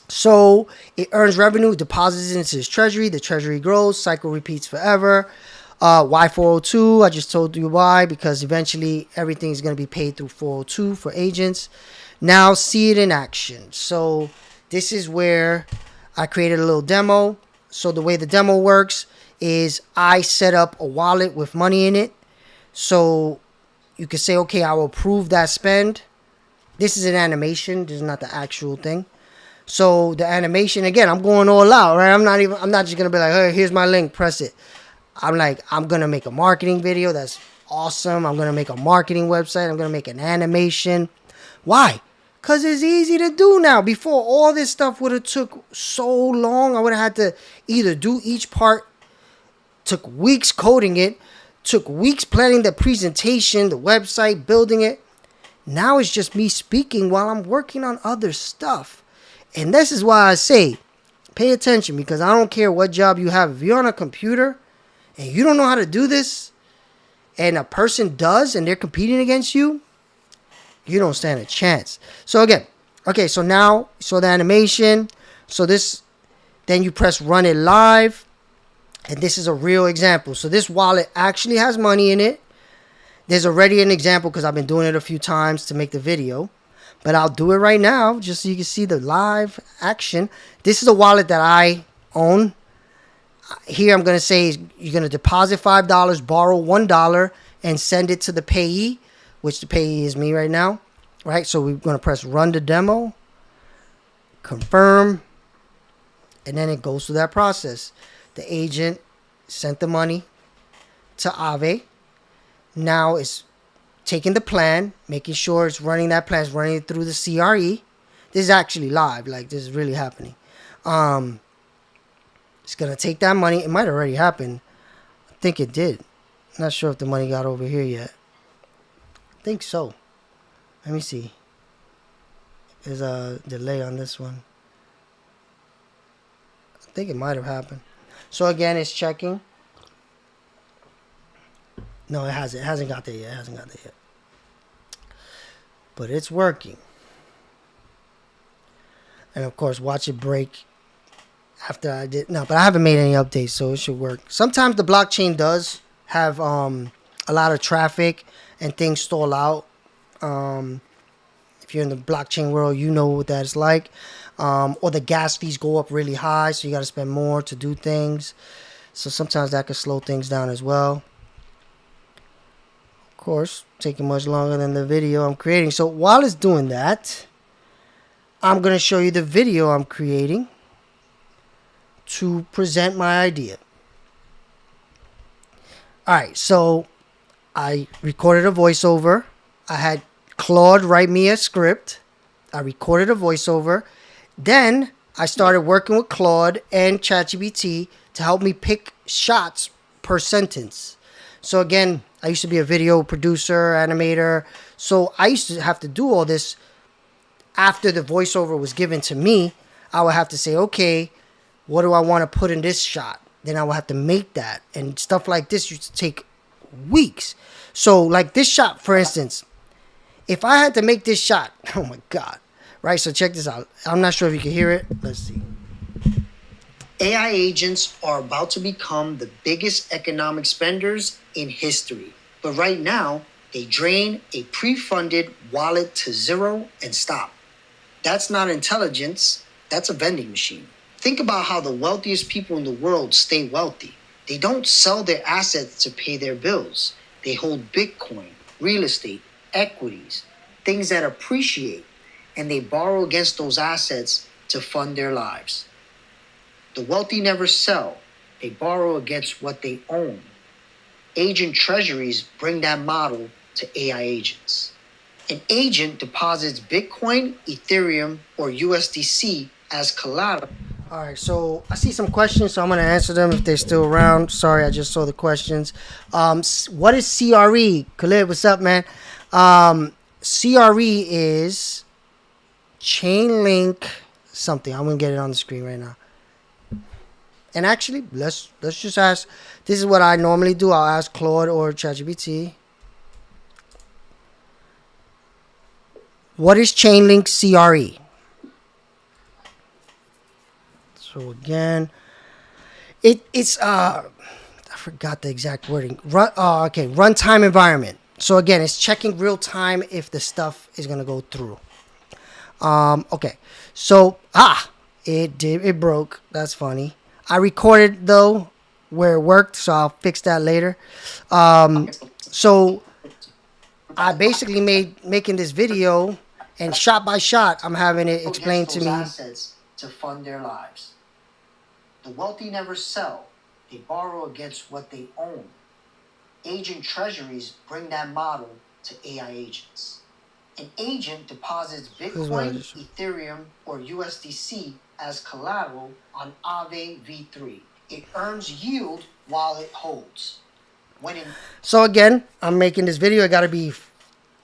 So it earns revenue, deposits into his treasury. The treasury grows, cycle repeats forever. Why 402? I just told you why, because eventually everything is going to be paid through 402 for agents. Now see it in action. So this is where I created a little demo. So the way the demo works is I set up a wallet with money in it. So you can say, okay, I will approve that spend. This is an animation. This is not the actual thing. So the animation, again, I'm going all out, right? I'm not just going to be like, hey, here's my link, press it. I'm going to make a marketing video. That's awesome. I'm going to make a marketing website. I'm going to make an animation. Why? Because it's easy to do now. Before, all this stuff would have took so long. I would have had to either do each part, took weeks coding it, took weeks planning the presentation, the website, building it. Now it's just me speaking while I'm working on other stuff. And this is why I say, pay attention, because I don't care what job you have. If you're on a computer and you don't know how to do this, and a person does, and they're competing against you, you don't stand a chance. So again, okay, so now, so the animation, so this, then you press run it live, and this is a real example. So this wallet actually has money in it. There's already an example because I've been doing it a few times to make the video. But I'll do it right now just so you can see the live action. This is a wallet that I own. Here I'm going to say you're going to deposit $5, borrow $1, and send it to the payee, which the payee is me right now. Right? So we're going to press run the demo, confirm, and then it goes through that process. The agent sent the money to Aave. Now it's taking the plan, making sure it's running that plan, it's running it through the CRE. This is actually live, like this is really happening. It's gonna take that money. It might already happen. I think it did. Not sure if the money got over here yet. I think so. Let me see. There's a delay on this one. I think it might have happened. So again, it's checking. No, it hasn't. It hasn't got there yet. It hasn't got there yet. But it's working. And of course, watch it break after I did. No, but I haven't made any updates, so it should work. Sometimes the blockchain does have a lot of traffic and things stall out. If you're in the blockchain world, you know what that's like. Or the gas fees go up really high, so you got to spend more to do things. So sometimes that can slow things down as well. Course, taking much longer than the video I'm creating. So while it's doing that, I'm going to show you the video I'm creating to present my idea. Alright, so I recorded a voiceover. I had Claude write me a script. I recorded a voiceover. Then I started working with Claude and ChatGPT to help me pick shots per sentence. So again, I used to be a video producer, animator. So I used to have to do all this after the voiceover was given to me. I would have to say, okay, what do I want to put in this shot? Then I would have to make that. And stuff like this used to take weeks. So like this shot, for instance, if I had to make this shot, oh my God. Right, so check this out. I'm not sure if you can hear it. Let's see. AI agents are about to become the biggest economic spenders in history. But right now, they drain a pre-funded wallet to zero and stop. That's not intelligence, that's a vending machine. Think about how the wealthiest people in the world stay wealthy. They don't sell their assets to pay their bills. They hold Bitcoin, real estate, equities, things that appreciate, and they borrow against those assets to fund their lives. The wealthy never sell. They borrow against what they own. Agent treasuries bring that model to AI agents. An agent deposits Bitcoin, Ethereum, or USDC as collateral. All right, so I see some questions, so I'm going to answer them if they're still around. Sorry, I just saw the questions. What is CRE? Khalid, what's up, man? CRE is Chainlink something. I'm going to get it on the screen right now. And actually, let's just ask. This is what I normally do. I'll ask Claude or ChatGPT. What is Chainlink CRE? So again, it's I forgot the exact wording. Runtime environment. So again, it's checking real time if the stuff is gonna go through. Okay, so it broke. That's funny. I recorded though where it worked, so I'll fix that later. So I basically making this video, and shot by shot, I'm having it explained to me. Assets to fund their lives. The wealthy never sell; they borrow against what they own. Agent treasuries bring that model to AI agents. An agent deposits Bitcoin, Ethereum, or USDC as collateral on Aave V3. It earns yield while it holds. So again, I'm making this video. It got to be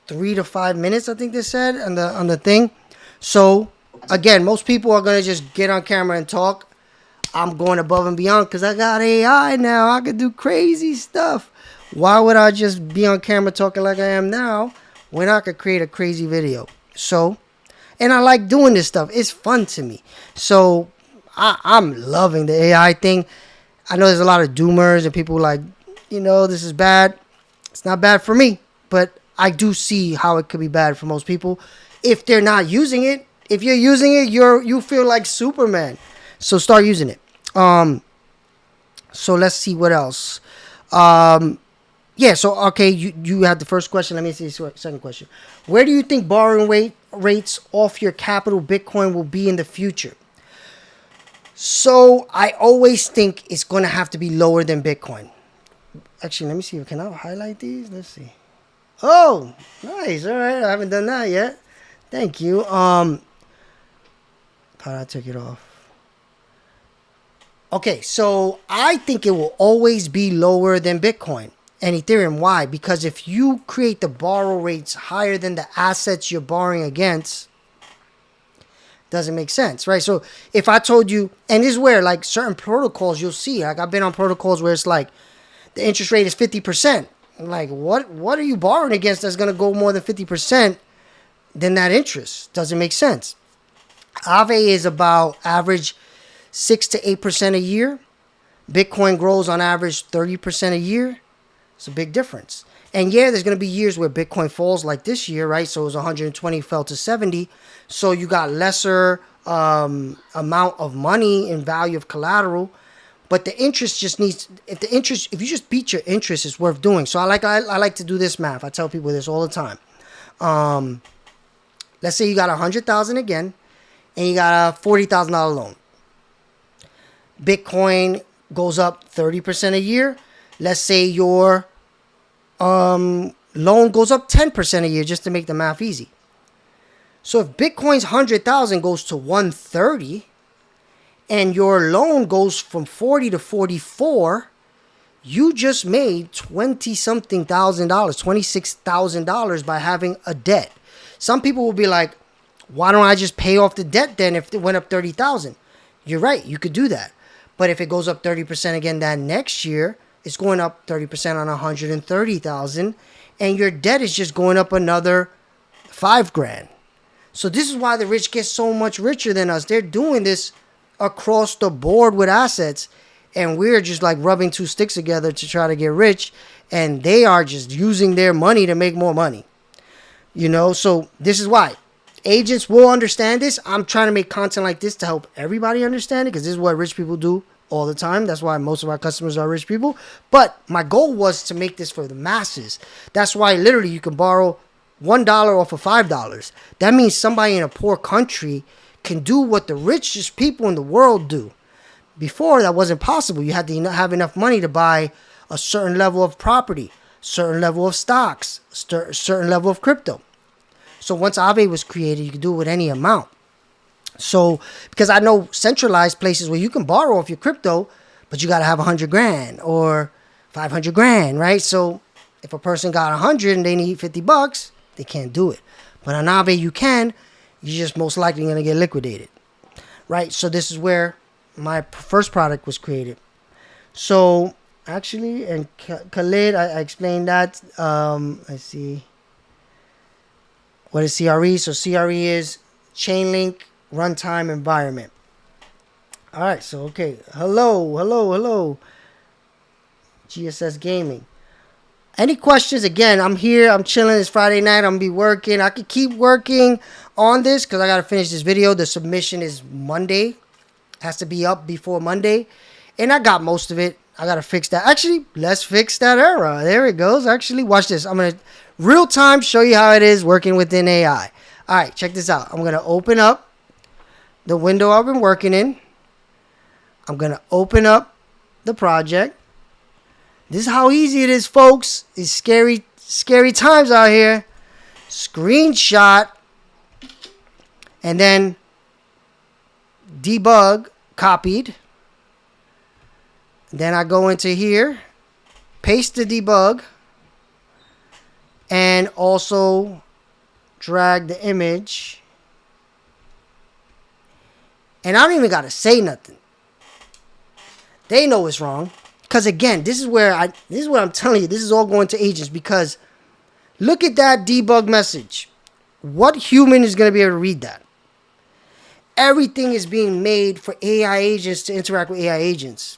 3 to 5 minutes, I think they said on the thing. So again, most people are gonna just get on camera and talk. I'm going above and beyond because I got AI now. I can do crazy stuff. Why would I just be on camera talking like I am now when I could create a crazy video? So, and I like doing this stuff. It's fun to me. So I'm loving the AI thing. I know there's a lot of doomers and people like, this is bad. It's not bad for me, but I do see how it could be bad for most people if they're not using it. If you're using it, you feel like Superman. So start using it. So let's see what else. Yeah, so, okay, you had the first question. Let me see the second question. Where do you think borrowing rates off your capital Bitcoin will be in the future? So I always think it's going to have to be lower than Bitcoin. Actually, let me see. Can I highlight these? Let's see. Oh, nice. All right. I haven't done that yet. Thank you. How did I take it off? Okay, so I think it will always be lower than Bitcoin and Ethereum. Why? Because if you create the borrow rates higher than the assets you're borrowing against, doesn't make sense, right? So if I told you, and this is where like certain protocols you'll see, like I've been on protocols where it's like the interest rate is 50%. I'm like, what are you borrowing against that's going to go more than 50% than that interest? Doesn't make sense. Aave is about average 6 to 8% a year. Bitcoin grows on average 30% a year. It's a big difference. And yeah, there's going to be years where Bitcoin falls like this year, right? So it was 120, fell to 70. So you got lesser amount of money in value of collateral. But the interest just needs, if you just beat your interest, it's worth doing. So I like to do this math. I tell people this all the time. Let's say you got 100,000 again, and you got a $40,000 loan. Bitcoin goes up 30% a year. Let's say your loan goes up 10% a year, just to make the math easy. So if Bitcoin's 100,000 goes to 130, and your loan goes from 40 to 44, You just made 20 something thousand dollars, $26,000 by having a debt. Some people will be like, why don't I just pay off the debt then if it went up 30,000? You're right, you could do that. But if it goes up 30% again that next year, it's going up 30% on 130,000, and your debt is just going up another 5 grand. So this is why the rich get so much richer than us. They're doing this across the board with assets, and we're just like rubbing two sticks together to try to get rich, and they are just using their money to make more money. So this is why agents will understand this. I'm trying to make content like this to help everybody understand it, because this is what rich people do all the time. That's why most of our customers are rich people. But my goal was to make this for the masses. That's why literally you can borrow $1 off of $5. That means somebody in a poor country can do what the richest people in the world do. Before, that wasn't possible. You had to have enough money to buy a certain level of property, certain level of stocks, certain level of crypto. So once Aave was created, you could do it with any amount. So, because I know centralized places where you can borrow off your crypto, but you got to have 100 grand or 500 grand, right? So if a person got 100 and they need $50, they can't do it. But on Aave, you can. You're just most likely going to get liquidated, right? So this is where my first product was created. So actually, and Khalid, I explained that. Let's see. What is CRE? So CRE is Chainlink Runtime Environment. All right. So, okay. Hello. GSS Gaming. Any questions? Again, I'm here. I'm chilling. It's Friday night. I'm going to be working. I could keep working on this because I got to finish this video. The submission is Monday. Has to be up before Monday. And I got most of it. I got to fix that. Actually, let's fix that error. There it goes. Actually, watch this. I'm going to real time show you how it is working within AI. All right, check this out. I'm going to open up the window I've been working in. I'm going to open up the project. This is how easy it is, folks. It's scary times out here. Screenshot. And then debug, copied. Then I go into here, paste the debug, and also drag the image. And I don't even got to say nothing. They know it's wrong. Because again, this is what I'm telling you. This is all going to agents, because look at that debug message. What human is going to be able to read that? Everything is being made for AI agents to interact with AI agents.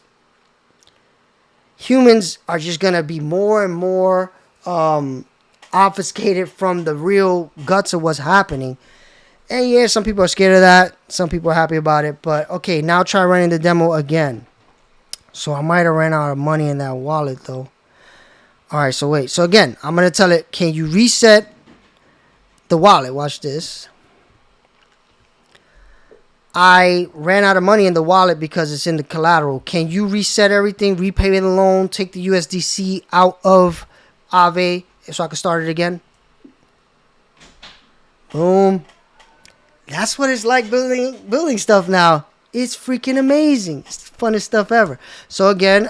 Humans are just going to be more and more obfuscated from the real guts of what's happening. And yeah, some people are scared of that. Some people are happy about it. But okay, now try running the demo again. So I might have ran out of money in that wallet though. All right, so wait. So again, I'm going to tell it, can you reset the wallet? Watch this. I ran out of money in the wallet because it's in the collateral. Can you reset everything, repay the loan, take the USDC out of Aave so I can start it again? Boom. That's what it's like building stuff now. It's freaking amazing. It's the funnest stuff ever. So again,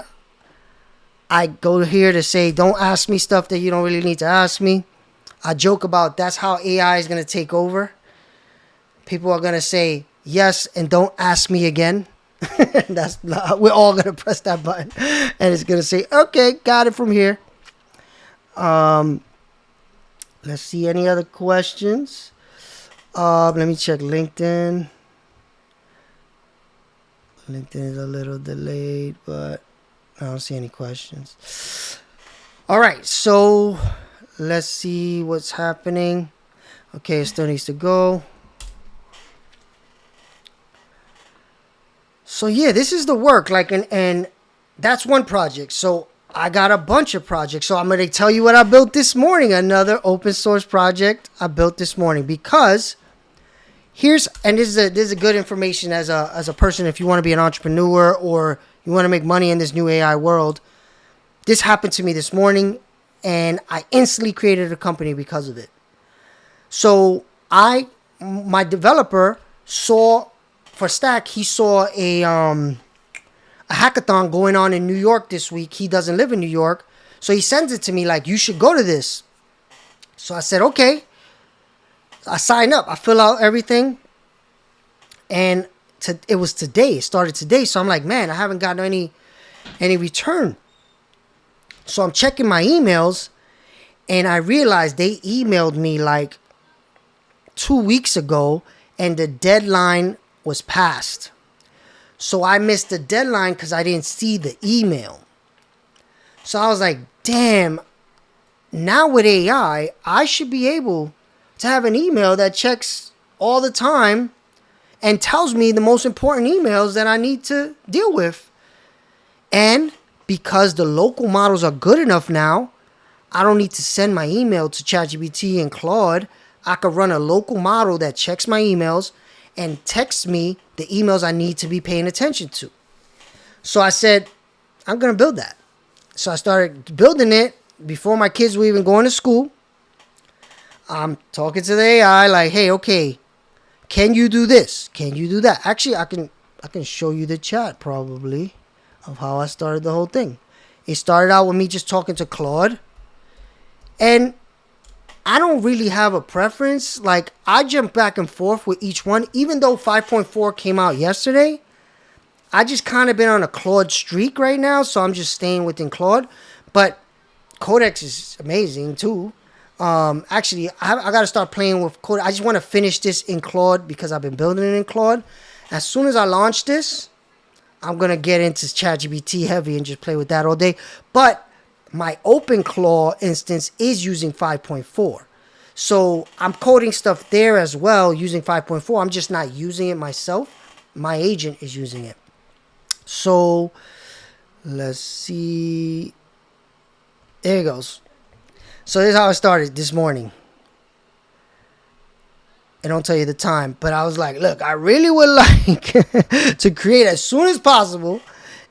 I go here to say, don't ask me stuff that you don't really need to ask me. I joke about that's how AI is going to take over. People are going to say yes and don't ask me again. We're all going to press that button. And it's going to say, okay, got it from here. Let's see any other questions. Let me check LinkedIn. LinkedIn is a little delayed, but I don't see any questions. All right, so let's see what's happening. Okay, it still needs to go. So yeah, this is the work. And that's one project. So I got a bunch of projects. So I'm going to tell you what I built this morning. Another open source project I built this morning, because this is a good information as a person if you want to be an entrepreneur or you want to make money in this new AI world. This happened to me this morning, and I instantly created a company because of it. So my developer saw for Stack, he saw a a hackathon going on in New York this week. He doesn't live in New York. So he sends it to me like, you should go to this. So I said, okay. I sign up. I fill out everything. And it was today. It started today. So I'm like, man, I haven't gotten any return. So I'm checking my emails. And I realized they emailed me like 2 weeks ago. And the deadline was passed. So I missed the deadline because I didn't see the email. So I was like, damn, now with AI, I should be able to have an email that checks all the time and tells me the most important emails that I need to deal with. And because the local models are good enough now, I don't need to send my email to ChatGPT and Claude. I could run a local model that checks my emails and texts me the emails I need to be paying attention to. So I said, I'm going to build that. So I started building it before my kids were even going to school. I'm talking to the AI like, hey, okay, can you do this? Can you do that? Actually, I can show you the chat probably of how I started the whole thing. It started out with me just talking to Claude. And I don't really have a preference. Like, I jump back and forth with each one. Even though 5.4 came out yesterday, I just kind of been on a Claude streak right now. So I'm just staying within Claude. But Codex is amazing too. Actually, I got to start playing with Codex. I just want to finish this in Claude because I've been building it in Claude. As soon as I launch this, I'm going to get into ChatGPT heavy and just play with that all day. But my OpenClaw instance is using 5.4. So I'm coding stuff there as well using 5.4. I'm just not using it myself. My agent is using it. So let's see. There it goes. So this is how I started this morning. I don't tell you the time, but I was like, look, I really would like to create as soon as possible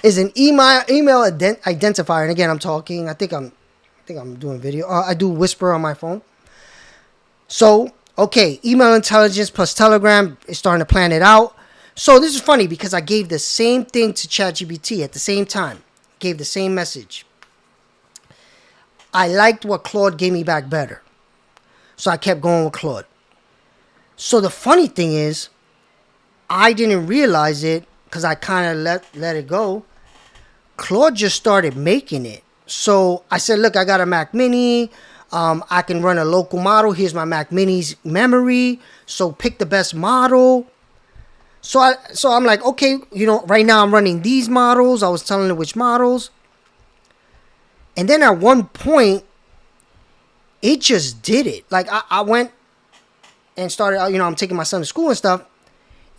is an email identifier. And again, I'm talking. I think I'm doing video. I do Whisper on my phone. So, okay, email intelligence plus Telegram is starting to plan it out. So this is funny because I gave the same thing to ChatGPT at the same time. Gave the same message. I liked what Claude gave me back better. So I kept going with Claude. So the funny thing is, I didn't realize it because I kind of let it go. Claude just started making it. So I said, look, I got a Mac Mini. I can run a local model. Here's my Mac Mini's memory. So pick the best model. So I'm like, okay, right now I'm running these models. I was telling it which models. And then at one point, it just did it. Like I went and started, I'm taking my son to school and stuff.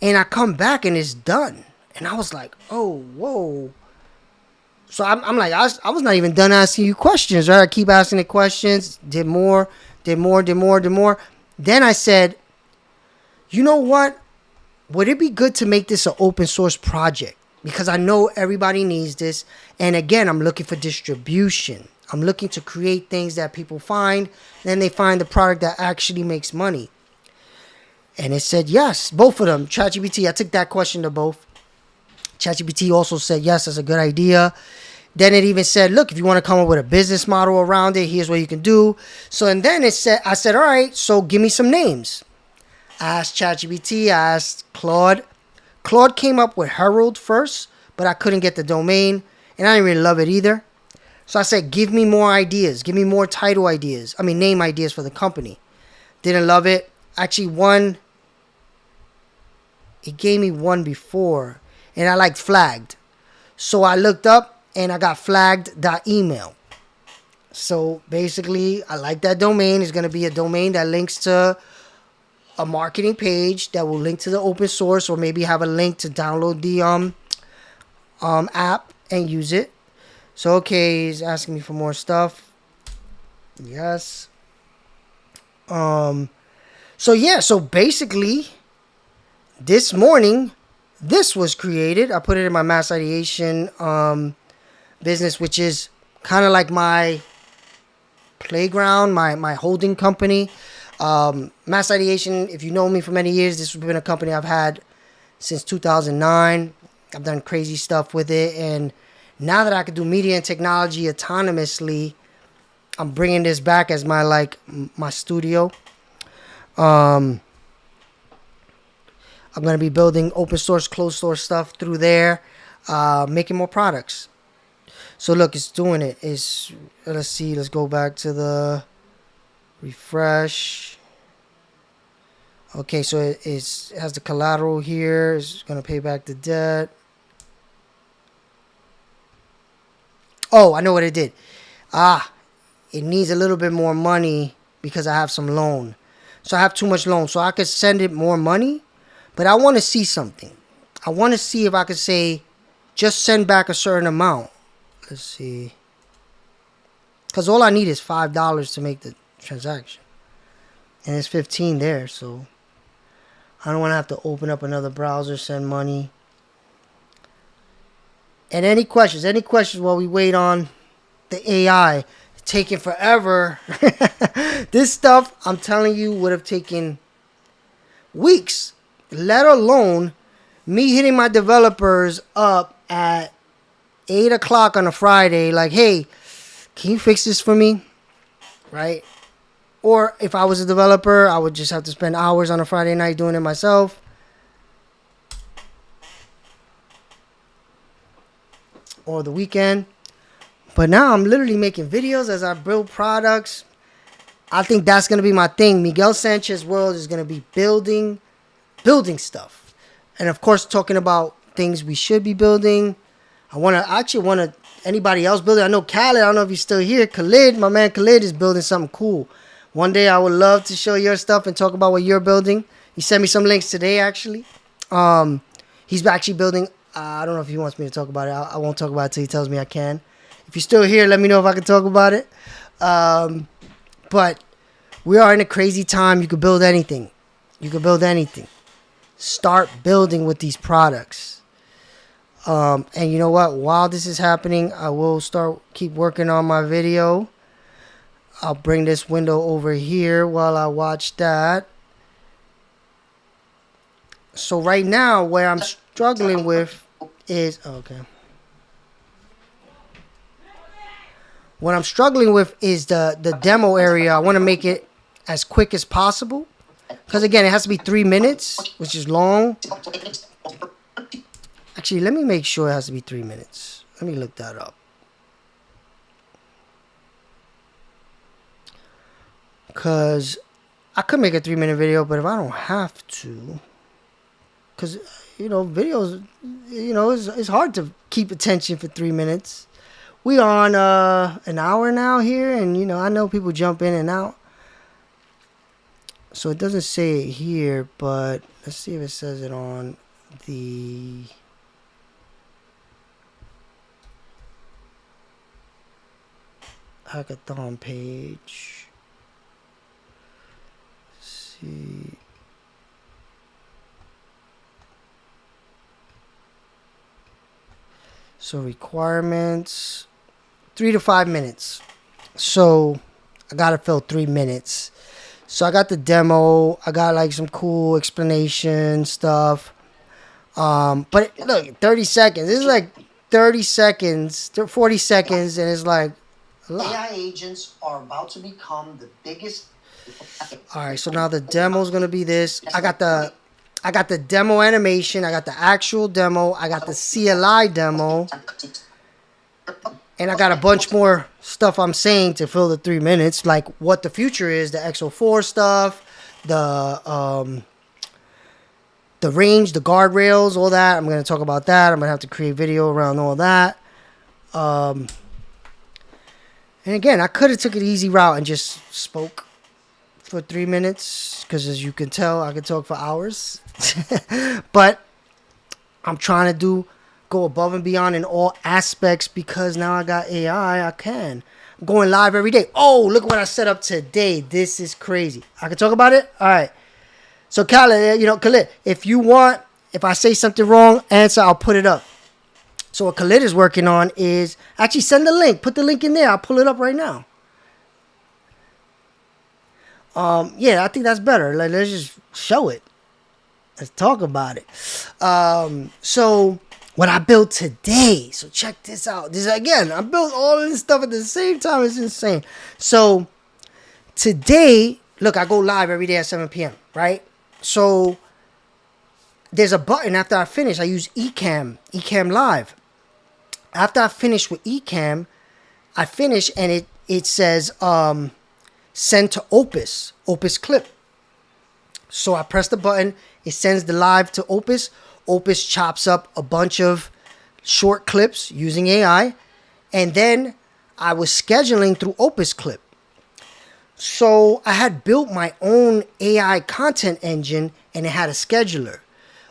And I come back and it's done. And I was like, oh, whoa. So I'm like, I was not even done asking you questions, right? I keep asking the questions, did more. Then I said, you know what? Would it be good to make this an open source project? Because I know everybody needs this. And again, I'm looking for distribution. I'm looking to create things that people find. Then they find the product that actually makes money. And it said yes, both of them. ChatGPT, I took that question to both. ChatGPT also said, yes, that's a good idea. Then it even said, look, if you want to come up with a business model around it, here's what you can do. So, and then I said, all right, so give me some names. I asked ChatGPT, I asked Claude. Claude came up with Herald first, but I couldn't get the domain, and I didn't really love it either. So I said, give me more ideas. Give me more title ideas. Name ideas for the company. Didn't love it. Actually, it gave me one before, and I liked flagged. So I looked up, and I got flagged.email. So basically, I like that domain. It's going to be a domain that links to a marketing page that will link to the open source, or maybe have a link to download the app and use it. So okay, he's asking me for more stuff. Yes. So basically, this morning, this was created. I put it in my mass ideation business, which is kind of like my playground, my holding company. Mass Ideation, if you know me for many years, this has been a company I've had since 2009. I've done crazy stuff with it, and now that I can do media and technology autonomously, I'm bringing this back as my studio. I'm gonna be building open source, closed source stuff through there, making more products. So look, it's doing it. Let's see. Let's go back to the refresh. Okay, so it has the collateral here. It's gonna pay back the debt. Oh, I know what it did. It needs a little bit more money because I have some loan. So I have too much loan. So I could send it more money, but I want to see something. I want to see if I could say, just send back a certain amount. Let's see. Because all I need is $5 to make the transaction. And it's 15 there, so I don't want to have to open up another browser, send money. And any questions while we wait on the AI? It's taking forever. This stuff, I'm telling you, would have taken weeks, let alone me hitting my developers up at 8 o'clock on a Friday, like, hey, can you fix this for me? Right? Or if I was a developer, I would just have to spend hours on a Friday night doing it myself. Or the weekend. But now I'm literally making videos as I build products. I think that's going to be my thing. Miguel Sanchez World is going to be building stuff. And of course, talking about things we should be building. I actually want to, anybody else building. I know Khaled, I don't know if he's still here. Khalid, my man Khalid is building something cool. One day I would love to show your stuff and talk about what you're building. He sent me some links today, actually. He's actually building, I don't know if he wants me to talk about it. I won't talk about it until he tells me I can. If you're still here, let me know if I can talk about it. But we are in a crazy time. You can build anything. You can build anything. Start building with these products. And you know what? While this is happening, I will keep working on my video. I'll bring this window over here while I watch that. So right now, where I'm struggling with is... Okay. What I'm struggling with is the demo area. I want to make it as quick as possible. Because again, it has to be 3 minutes, which is long. Actually, let me make sure it has to be 3 minutes. Let me look that up. Because I could make a 3-minute video, but if I don't have to... Because, videos, it's hard to keep attention for 3 minutes. We on an hour now here, and, I know people jump in and out. So it doesn't say it here, but let's see if it says it on the... hackathon page. Let's see. So requirements, 3 to 5 minutes. So I gotta fill 3 minutes. So I got the demo. I got like some cool explanation stuff. But look, 30 seconds. This is like 30 seconds, 40 seconds, and it's like a lot. AI agents are about to become the biggest. All right, so now the demo is gonna be this. I got the demo animation. I got the actual demo. I got the CLI demo. And I got a bunch more stuff I'm saying to fill the 3 minutes, like what the future is, the XO4 stuff, the range, the guardrails, all that. I'm going to talk about that. I'm going to have to create video around all that. And again, I could have took an easy route and just spoke for 3 minutes, because as you can tell, I could talk for hours. But I'm trying to go above and beyond in all aspects, because now I got AI. I can. I'm going live every day. Oh, look what I set up today. This is crazy. I can talk about it? All right. So Khaled, if I say something wrong, answer, I'll put it up. So what Khalid is working on is, actually send the link. Put the link in there. I'll pull it up right now. Yeah, I think that's better. Let's just show it. Let's talk about it. So what I built today. So check this out. This again, I built all of this stuff at the same time. It's insane. So today, look, I go live every day at 7 p.m., right? So there's a button after I finish. I use Ecamm Live. After I finish with Ecamm, I finish and it says send to Opus Clip. So I press the button. It sends the live to Opus. Opus chops up a bunch of short clips using AI. And then I was scheduling through Opus Clip. So I had built my own AI content engine and it had a scheduler.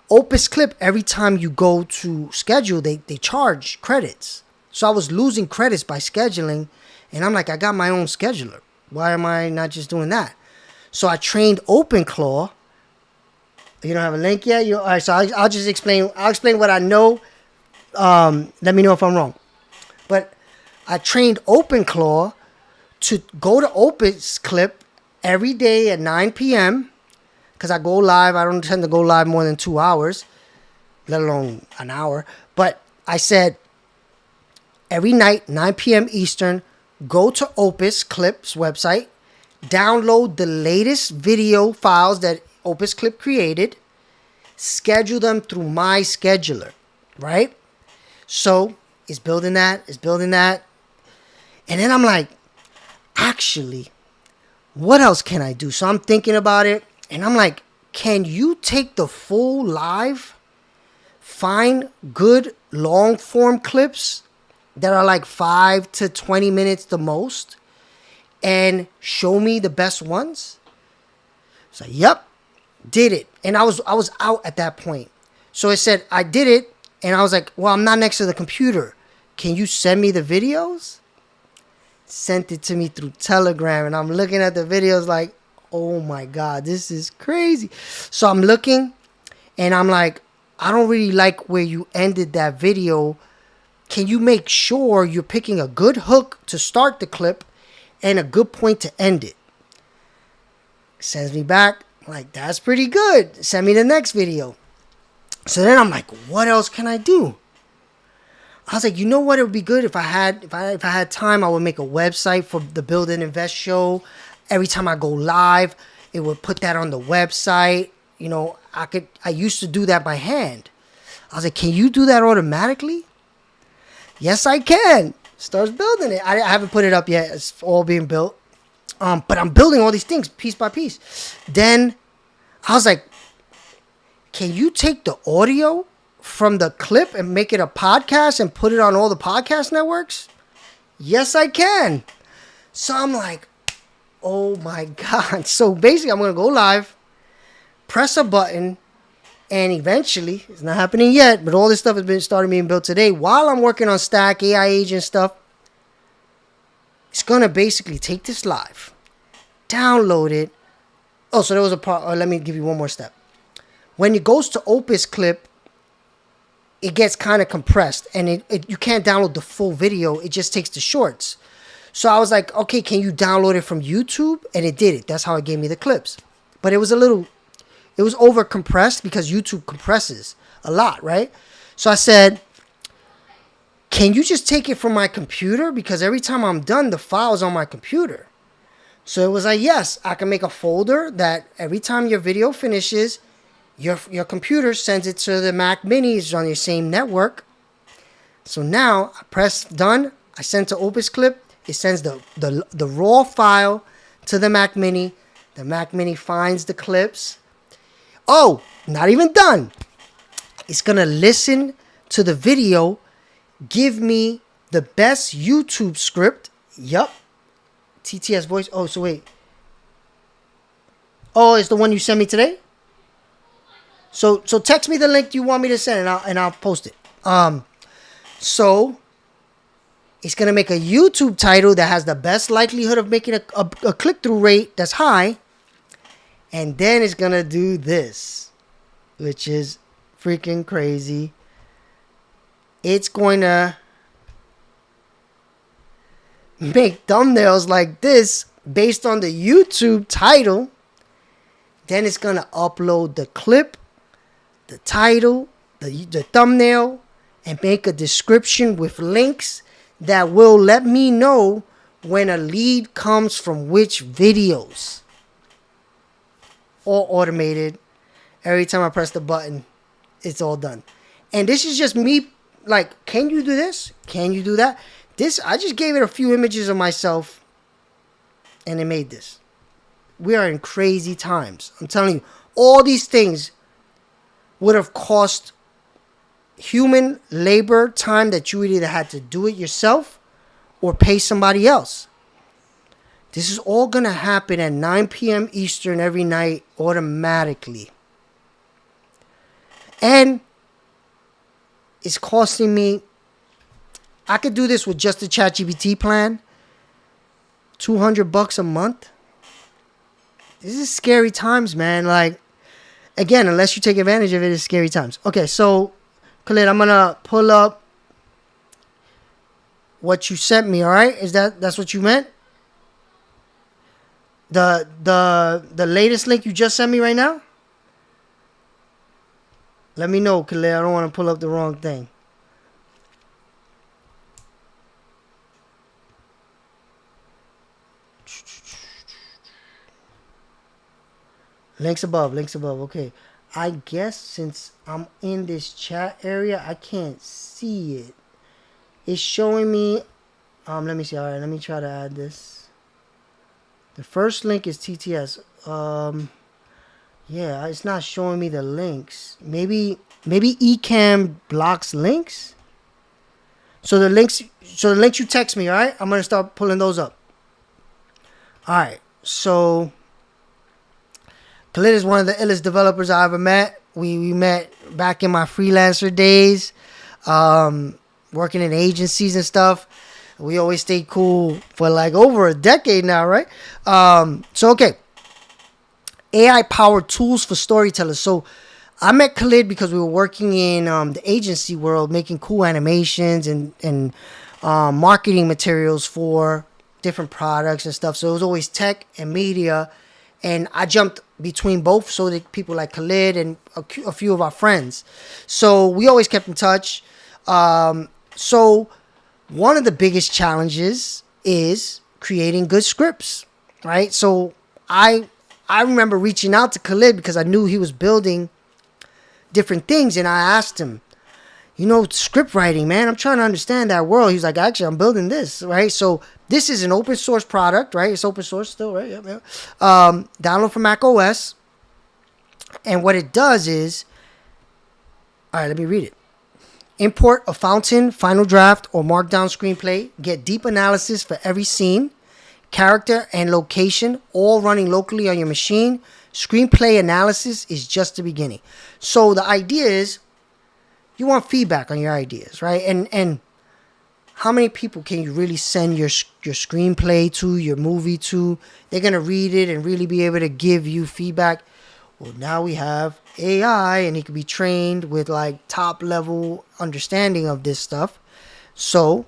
Opus Clip, every time you go to schedule, they charge credits. So I was losing credits by scheduling. And I'm like, I got my own scheduler. Why am I not just doing that? So I trained OpenClaw. You don't have a link yet? All right, so I'll just explain. I'll explain what I know. Let me know if I'm wrong. But I trained OpenClaw to go to Opus Clip every day at 9 p.m. because I go live. I don't tend to go live more than 2 hours, let alone an hour. But I said every night, 9 p.m. Eastern, go to Opus Clip's website, download the latest video files that Opus Clip created, schedule them through my scheduler, right? So it's building that. And then I'm like, actually, what else can I do? So I'm thinking about it, and I'm like, can you take the full live, find good long form clips that are like 5 to 20 minutes the most, and show me the best ones? So, yep, did it. And I was out at that point. So it said, I did it, and I was like, well, I'm not next to the computer. Can you send me the videos? Sent it to me through Telegram, and I'm looking at the videos like, oh my God, this is crazy. So I'm looking, and I'm like, I don't really like where you ended that video. Can you make sure you're picking a good hook to start the clip and a good point to end it? Sends me back, I'm like, that's pretty good. Send me the next video. So then I'm like, what else can I do? I was like, you know what? It would be good if I had time. I would make a website for the Build and Invest show. Every time I go live, it would put that on the website. You know, I used to do that by hand. I was like, can you do that automatically? Yes, I can. Starts building it. I haven't put it up yet. It's all being built. But I'm building all these things piece by piece. Then I was like, can you take the audio from the clip and make it a podcast and put it on all the podcast networks? Yes, I can. So I'm like, oh my God. So basically, I'm going to go live, press a button, and eventually, it's not happening yet, but all this stuff has been started being built today while I'm working on Stack, AI agent stuff. It's going to basically take this live, download it. Oh, so there was a part. Let me give you one more step. When it goes to Opus Clip, it gets kind of compressed, and you can't download the full video. It just takes the shorts. So I was like, okay, can you download it from YouTube? And it did it. That's how it gave me the clips. But it was over compressed because YouTube compresses a lot, right? So I said, can you just take it from my computer? Because every time I'm done, the file's on my computer. So it was like, yes, I can make a folder that every time your video finishes, your computer sends it to the Mac Mini. It's on your same network. So now I press done. I send to Opus Clip. It sends the raw file to the Mac Mini. The Mac Mini finds the clips. Oh, not even done. It's going to listen to the video, give me the best YouTube script. Yup. TTS voice. Oh, so wait. Oh, it's the one you sent me today? So text me the link you want me to send, and I'll post it. So it's gonna make a YouTube title that has the best likelihood of making a click-through rate that's high, and then it's gonna do this, which is freaking crazy. It's going to make thumbnails like this based on the YouTube title. Then it's gonna upload the clip, the title, the thumbnail, and make a description with links that will let me know when a lead comes from which videos. All automated. Every time I press the button, it's all done. And this is just me, like, can you do this? Can you do that? This, I just gave it a few images of myself, and it made this. We are in crazy times. I'm telling you, all these things would have cost human labor time that you would either had to do it yourself or pay somebody else. This is all going to happen at 9 p.m. Eastern every night automatically. And it's costing me, I could do this with just the ChatGPT plan, $200 a month. This is scary times, man. Like, again, unless you take advantage of it, it's scary times. Okay, so, Khalid, I'm going to pull up what you sent me, all right? That's what you meant? The latest link you just sent me right now? Let me know, Khalid. I don't want to pull up the wrong thing. Links above. Okay. I guess since I'm in this chat area, I can't see it. It's showing me. Let me see. All right, let me try to add this. The first link is TTS. Yeah, it's not showing me the links. Maybe Ecamm blocks links. So the links you text me, all right? I'm gonna start pulling those up. All right. So Khalid is one of the illest developers I ever met. We met back in my freelancer days, working in agencies and stuff. We always stayed cool for like over a decade now, right? Okay. AI-powered tools for storytellers. So I met Khalid because we were working in the agency world, making cool animations and marketing materials for different products and stuff. So it was always tech and media. And I jumped between both so that people like Khalid and a few of our friends. So we always kept in touch. So one of the biggest challenges is creating good scripts, right? So I remember reaching out to Khalid because I knew he was building different things. And I asked him, script writing, man, I'm trying to understand that world. He's like, actually, I'm building this, right? So this is an open source product, right? It's open source still, right? Yep. Download from Mac OS. And what it does is, all right, let me read it. Import a Fountain, Final Draft, or Markdown screenplay. Get deep analysis for every scene, character, and location, all running locally on your machine. Screenplay analysis is just the beginning. So the idea is you want feedback on your ideas, right? And how many people can you really send your screenplay to, your movie to? They're going to read it and really be able to give you feedback. Well, now we have AI, and he can be trained with like top level understanding of this stuff. So,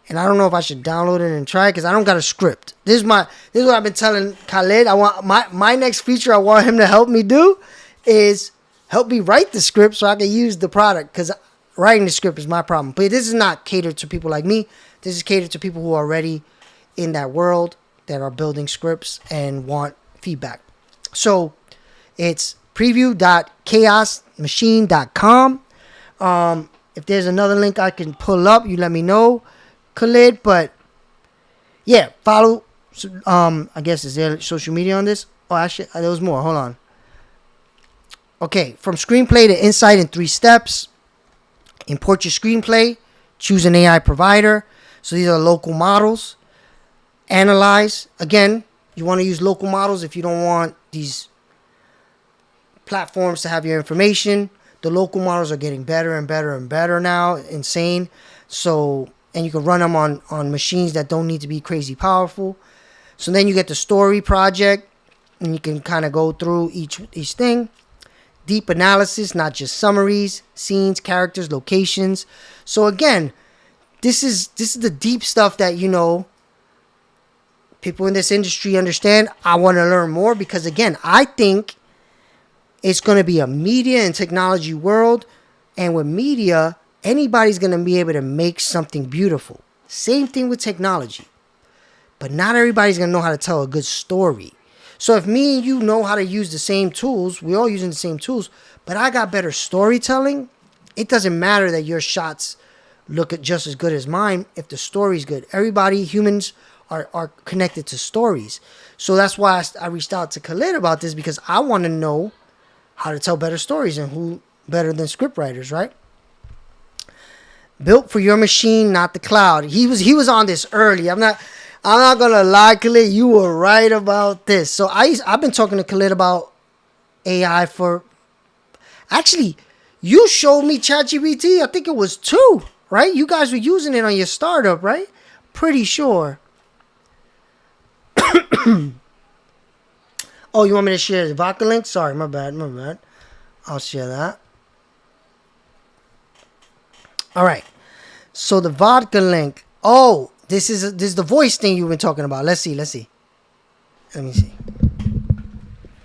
and I don't know if I should download it and try it because I don't got a script. This is what I've been telling Khalid. I want my next feature I want him to help me do is help me write the script so I can use the product, because writing the script is my problem. But this is not catered to people like me. This is catered to people who are already in that world, that are building scripts and want feedback. So it's preview.chaosmachine.com. If there's another link I can pull up, you let me know, Khalid. But yeah, follow. I guess, is there social media on this? Oh, actually, there was more. Hold on. Okay, from screenplay to insight in 3 steps. Import your screenplay. Choose an AI provider. So these are local models. Analyze. Again, you want to use local models if you don't want these platforms to have your information. The local models are getting better and better and better now. Insane. So, and you can run them on machines that don't need to be crazy powerful. So then you get the story project, and you can kind of go through each thing. Deep analysis, not just summaries, scenes, characters, locations. So again, this is the deep stuff that, people in this industry understand. I want to learn more because, again, I think it's going to be a media and technology world. And with media, anybody's going to be able to make something beautiful. Same thing with technology. But not everybody's going to know how to tell a good story. So if me and you know how to use the same tools, we're all using the same tools, but I got better storytelling, it doesn't matter that your shots look just as good as mine if the story's good. Everybody, humans, are connected to stories. So that's why I reached out to Khalid about this, because I want to know how to tell better stories, and who better than scriptwriters, right? Built for your machine, not the cloud. He was on this early. I'm not gonna lie, Khalid. You were right about this. So I've been talking to Khalid about AI for. Actually, you showed me ChatGPT. I think it was 2, right? You guys were using it on your startup, right? Pretty sure. Oh, you want me to share the vodka link? Sorry, my bad. I'll share that. All right. So the vodka link. Oh, this is the voice thing you've been talking about. Let's see. Let me see.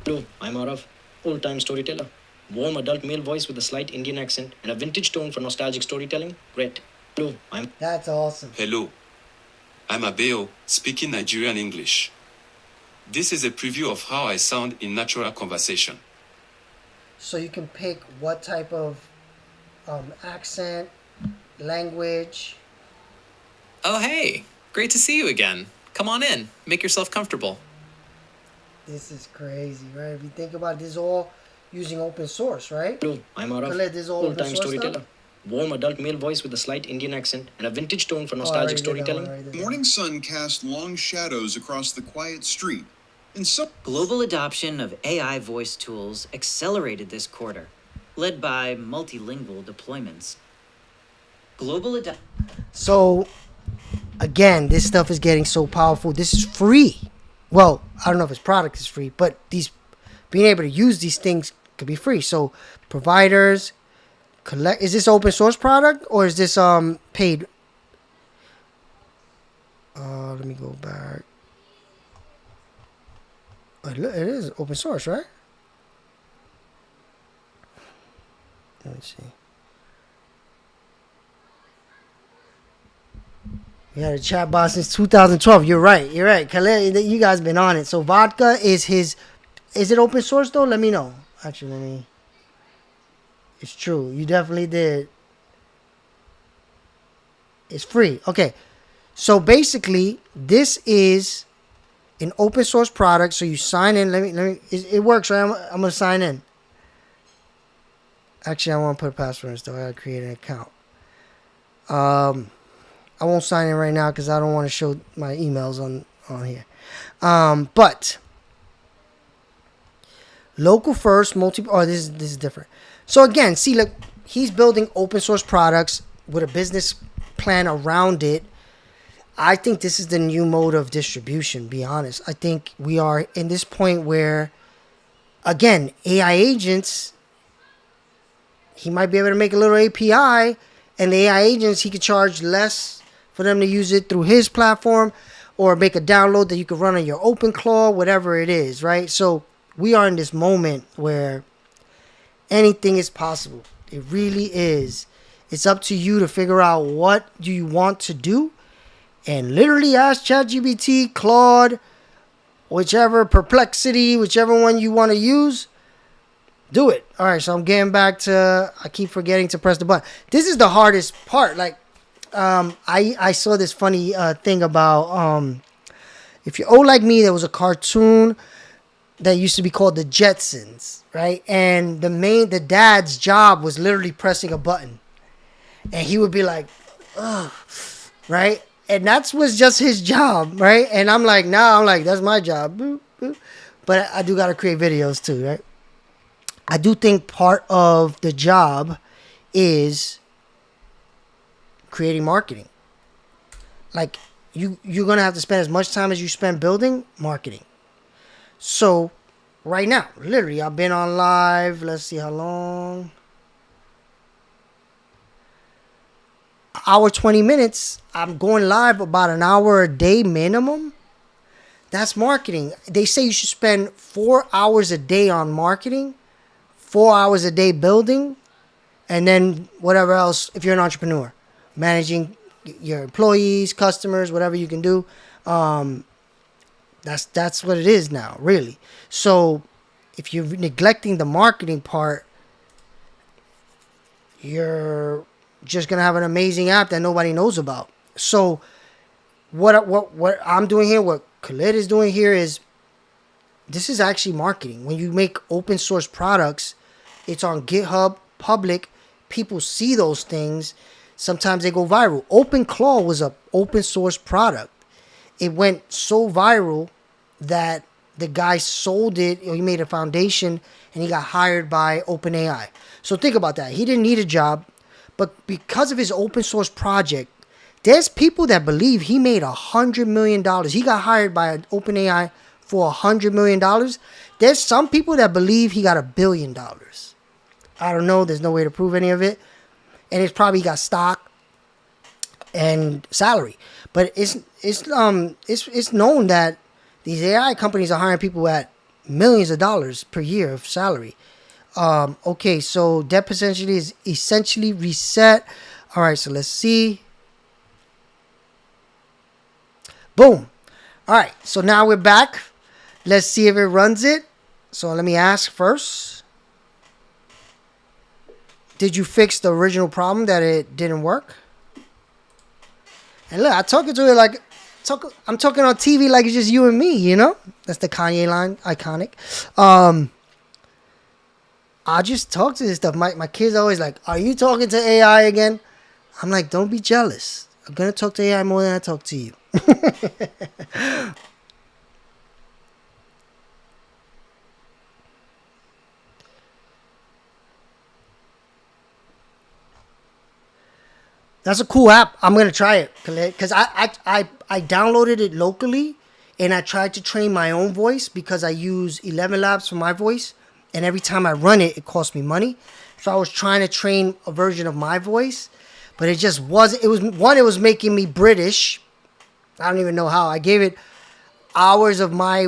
Hello, I'm Arav, old-time storyteller. Warm adult male voice with a slight Indian accent and a vintage tone for nostalgic storytelling. Great. Hello, That's awesome. Hello, I'm Abeo, speaking Nigerian English. This is a preview of how I sound in natural conversation. So you can pick what type of accent, language. Oh, hey. Great to see you again. Come on in. Make yourself comfortable. This is crazy, right? If you think about it, this is all using open source, right? Hello, I'm Arav, Khalid, this is all open old-time source storyteller. stuff? Warm adult male voice with a slight Indian accent and a vintage tone for nostalgic storytelling. The morning sun cast long shadows across the quiet street. In some Global adoption of AI voice tools accelerated this quarter, led by multilingual deployments. So, again, this stuff is getting so powerful. This is free. Well, I don't know if his product is free, but being able to use these things could be free. So, providers is this open source product, or is this paid? Let me go back. It is open source, right? Let me see. We had a chat bot since 2012. You're right. Khalid, you guys been on it. So vodka is it open source though? Let me know. Actually, it's true. You definitely did. It's free. Okay. So basically, this is an open source product. So you sign in. Let me. It works, right? I'm gonna sign in. Actually, I want to put a password and stuff. I gotta create an account. I won't sign in right now because I don't want to show my emails on here. But local first, this is different. So again, see, look, he's building open source products with a business plan around it. I think this is the new mode of distribution, be honest. I think we are in this point where, again, AI agents, he might be able to make a little API, and the AI agents, he could charge less for them to use it through his platform, or make a download that you could run on your OpenClaw, whatever it is, right? So we are in this moment where anything is possible. It really is. It's up to you to figure out what do you want to do, and literally ask ChatGPT, Claude, whichever, Perplexity, whichever one you want to use. Do it. All right, so I'm getting back to, I keep forgetting to press the button. This is the hardest part. Like, I saw this funny thing about, if you're old like me, there was a cartoon that used to be called the Jetsons, right? And the dad's job was literally pressing a button. And he would be like, ugh, right? And that was just his job, right? And I'm like, that's my job. Boop, boop. But I do got to create videos too, right? I do think part of the job is creating marketing. Like, you're going to have to spend as much time as you spend building marketing. So, right now, literally, I've been on live. Let's see how long. Hour 20 minutes. I'm going live about an hour a day minimum. That's marketing. They say you should spend 4 hours a day on marketing, 4 hours a day building, and then whatever else. If you're an entrepreneur, managing your employees, customers, whatever you can do. That's what it is now, really. So if you're neglecting the marketing part, you're just gonna have an amazing app that nobody knows about. So what I'm doing here, what Khalid is doing here is, this is actually marketing. When you make open source products, it's on GitHub, public. People see those things. Sometimes they go viral. OpenClaw was an open source product. It went so viral that the guy sold it, or he made a foundation, and he got hired by OpenAI. So think about that. He didn't need a job, but because of his open source project, there's people that believe he made $100 million. He got hired by OpenAI for $100 million. There's some people that believe he got $1 billion. I don't know. There's no way to prove any of it. And it's probably got stock and salary. But it's known that these AI companies are hiring people at millions of dollars per year of salary. Okay, so debt percentage is essentially reset. All right, so let's see. Boom. All right, so now we're back. Let's see if it runs it. So let me ask first. Did you fix the original problem that it didn't work? And look, I'm talking to it like, I'm talking on TV like it's just you and me, you know? That's the Kanye line, iconic. I just talk to this stuff. My kids are always like, are you talking to AI again? I'm like, don't be jealous. I'm going to talk to AI more than I talk to you. That's a cool app. I'm gonna try it because I downloaded it locally, and I tried to train my own voice because I use 11 Labs for my voice, and every time I run it, it costs me money. So I was trying to train a version of my voice, but it just wasn't. It was making me British. I don't even know how. I gave it hours of my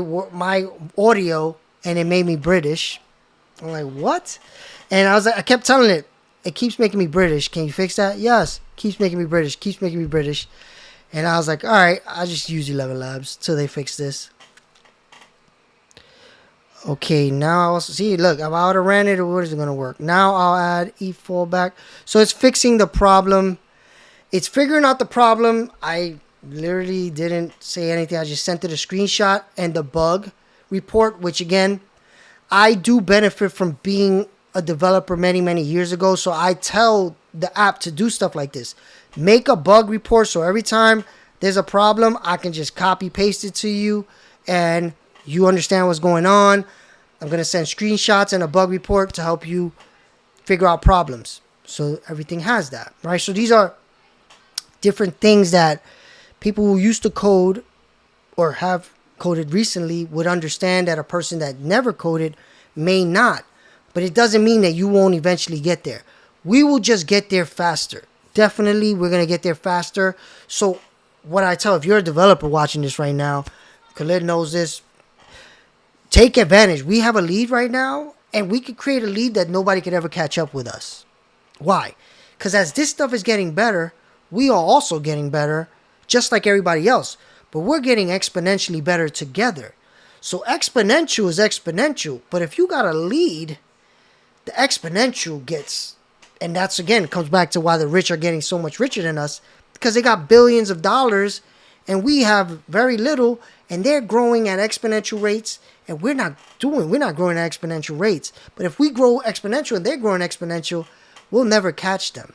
audio, and it made me British. I'm like, what? And I kept telling it. It keeps making me British. Can you fix that? Yes. Keeps making me British. Keeps making me British. And I was like, all right, I'll just use 11 Labs till they fix this. Okay, now I also see, look, if I would have ran it, what is it going to work? Now I'll add eFallback. So it's fixing the problem. It's figuring out the problem. I literally didn't say anything. I just sent it a screenshot and the bug report, which again, I do benefit from being a developer many years ago, so I tell the app to do stuff like this. Make a bug report, so every time there's a problem, I can just copy paste it to you and you understand what's going on. I'm going to send screenshots and a bug report to help you figure out problems. So everything has that, right? So these are different things that people who used to code or have coded recently would understand that a person that never coded may not. But it doesn't mean that you won't eventually get there. We will just get there faster. Definitely, we're going to get there faster. So what I tell, if you're a developer watching this right now, Khalid knows this, take advantage. We have a lead right now, and we could create a lead that nobody could ever catch up with us. Why? Because as this stuff is getting better, we are also getting better, just like everybody else. But we're getting exponentially better together. So exponential is exponential. But if you got a lead, the exponential gets, and that's again comes back to why the rich are getting so much richer than us, because they got billions of dollars and we have very little, and they're growing at exponential rates, and we're not growing at exponential rates. But if we grow exponential and they're growing exponential, we'll never catch them,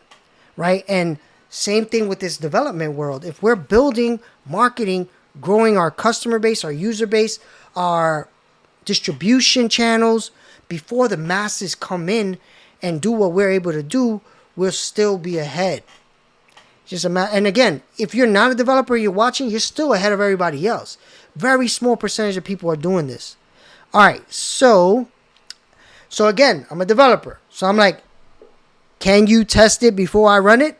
right? And same thing with this development world. If we're building, marketing, growing our customer base, our user base, our distribution channels, before the masses come in and do what we're able to do, we'll still be ahead. And again, if you're not a developer, you're watching, you're still ahead of everybody else. Very small percentage of people are doing this. All right, so again, I'm a developer. So I'm like, can you test it before I run it?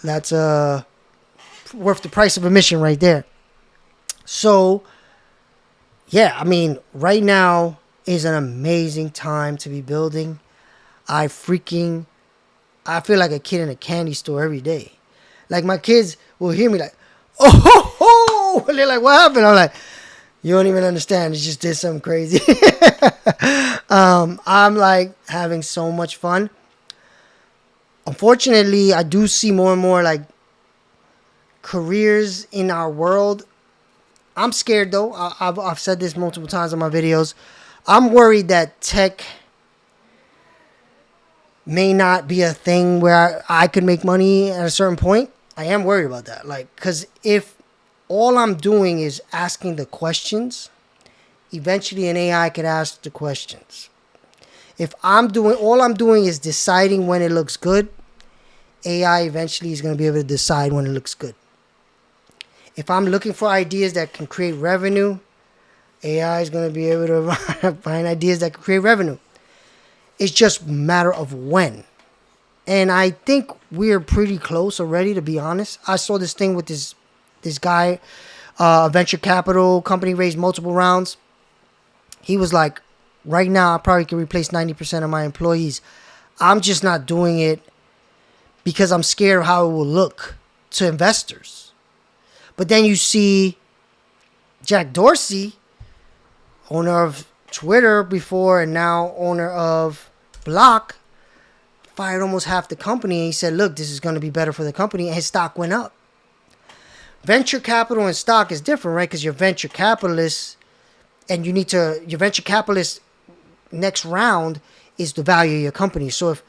That's worth the price of admission right there. So yeah, I mean, right now is an amazing time to be building. I feel like a kid in a candy store every day. Like my kids will hear me like, oh, ho, ho! And they're like, what happened? I'm like, you don't even understand. It just did something crazy. I'm like having so much fun. Unfortunately, I do see more and more like careers in our world. I'm scared though. I've said this multiple times in my videos. I'm worried that tech may not be a thing where I could make money at a certain point. I am worried about that. Like, because if all I'm doing is asking the questions, eventually an AI could ask the questions. If all I'm doing is deciding when it looks good, AI eventually is going to be able to decide when it looks good. If I'm looking for ideas that can create revenue, AI is going to be able to find ideas that can create revenue. It's just a matter of when. And I think we're pretty close already, to be honest. I saw this thing with this guy, a venture capital company raised multiple rounds. He was like, right now I probably could replace 90% of my employees. I'm just not doing it because I'm scared of how it will look to investors. But then you see Jack Dorsey, owner of Twitter before and now owner of Block, fired almost half the company. And he said, look, this is going to be better for the company. And his stock went up. Venture capital and stock is different, right? Because you're venture capitalists and your venture capitalist next round is the value of your company. So if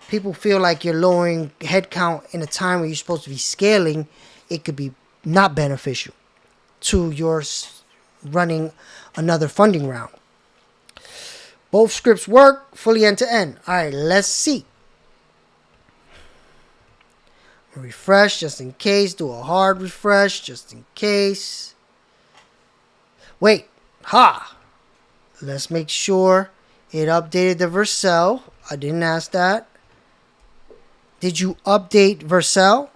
people feel like you're lowering headcount in a time where you're supposed to be scaling, it could be not beneficial to your running another funding round. Both scripts work fully end to end. All right, let's see. Refresh just in case. Do a hard refresh just in case. Wait. Ha! Let's make sure it updated the Vercel. I didn't ask that. Did you update Vercel?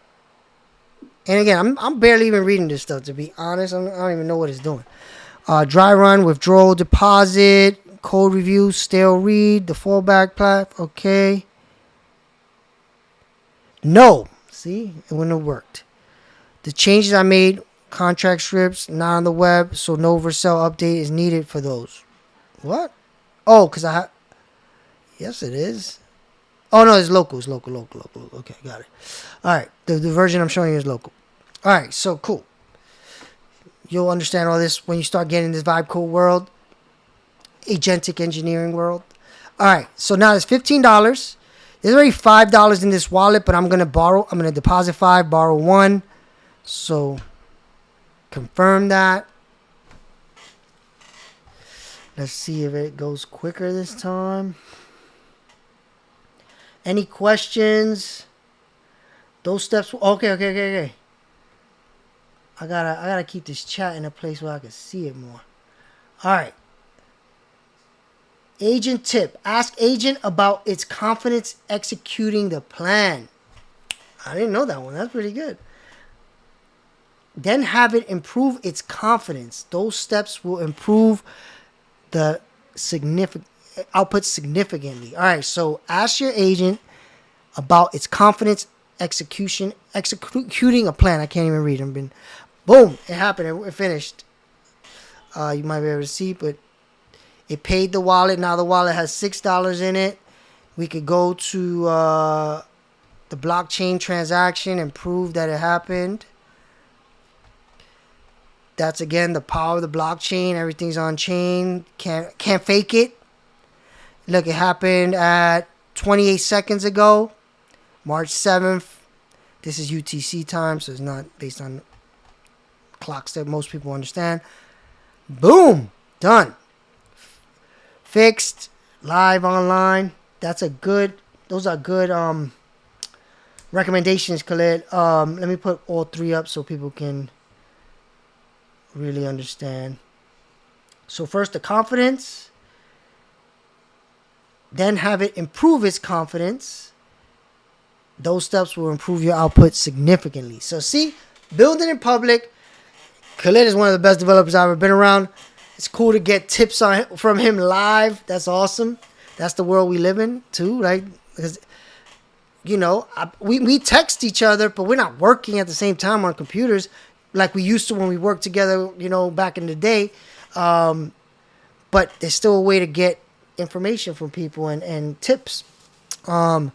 And again, I'm barely even reading this stuff, to be honest. I don't even know what it's doing. Dry run, withdrawal, deposit, code review, stale read, the fallback plat. Okay. No. See? It wouldn't have worked. The changes I made, contract scripts, not on the web, so no Vercel update is needed for those. What? Oh, because yes, it is. Oh, no, it's local. It's local. Okay, got it. All right. The version I'm showing you is local. All right, so cool. You'll understand all this when you start getting this vibe code world, agentic engineering world. All right, so now it's $15. There's already $5 in this wallet, but I'm going to deposit 5, borrow 1. So confirm that. Let's see if it goes quicker this time. Any questions? Those steps. Okay. I gotta keep this chat in a place where I can see it more. All right. Agent tip. Ask agent about its confidence executing the plan. I didn't know that one. That's pretty good. Then have it improve its confidence. Those steps will improve the output significantly. All right, so ask your agent about its confidence executing a plan. I can't even read. Boom, it happened. It finished. You might be able to see, but it paid the wallet. Now the wallet has $6 in it. We could go to the blockchain transaction and prove that it happened. That's again the power of the blockchain. Everything's on chain. Can't fake it. Look, it happened at 28 seconds ago, March 7th. This is UTC time, so it's not based on clocks that most people understand. Boom, done. Fixed, live online. Those are good recommendations, Khalid. Let me put all 3 up so people can really understand. So first the confidence, then have it improve its confidence. Those steps will improve your output significantly. So see, building in public. Khalid is one of the best developers I've ever been around. It's cool to get tips from him live. That's awesome. That's the world we live in too, right? Because we text each other, but we're not working at the same time on computers like we used to when we worked together, back in the day. But there's still a way to get information from people and tips. So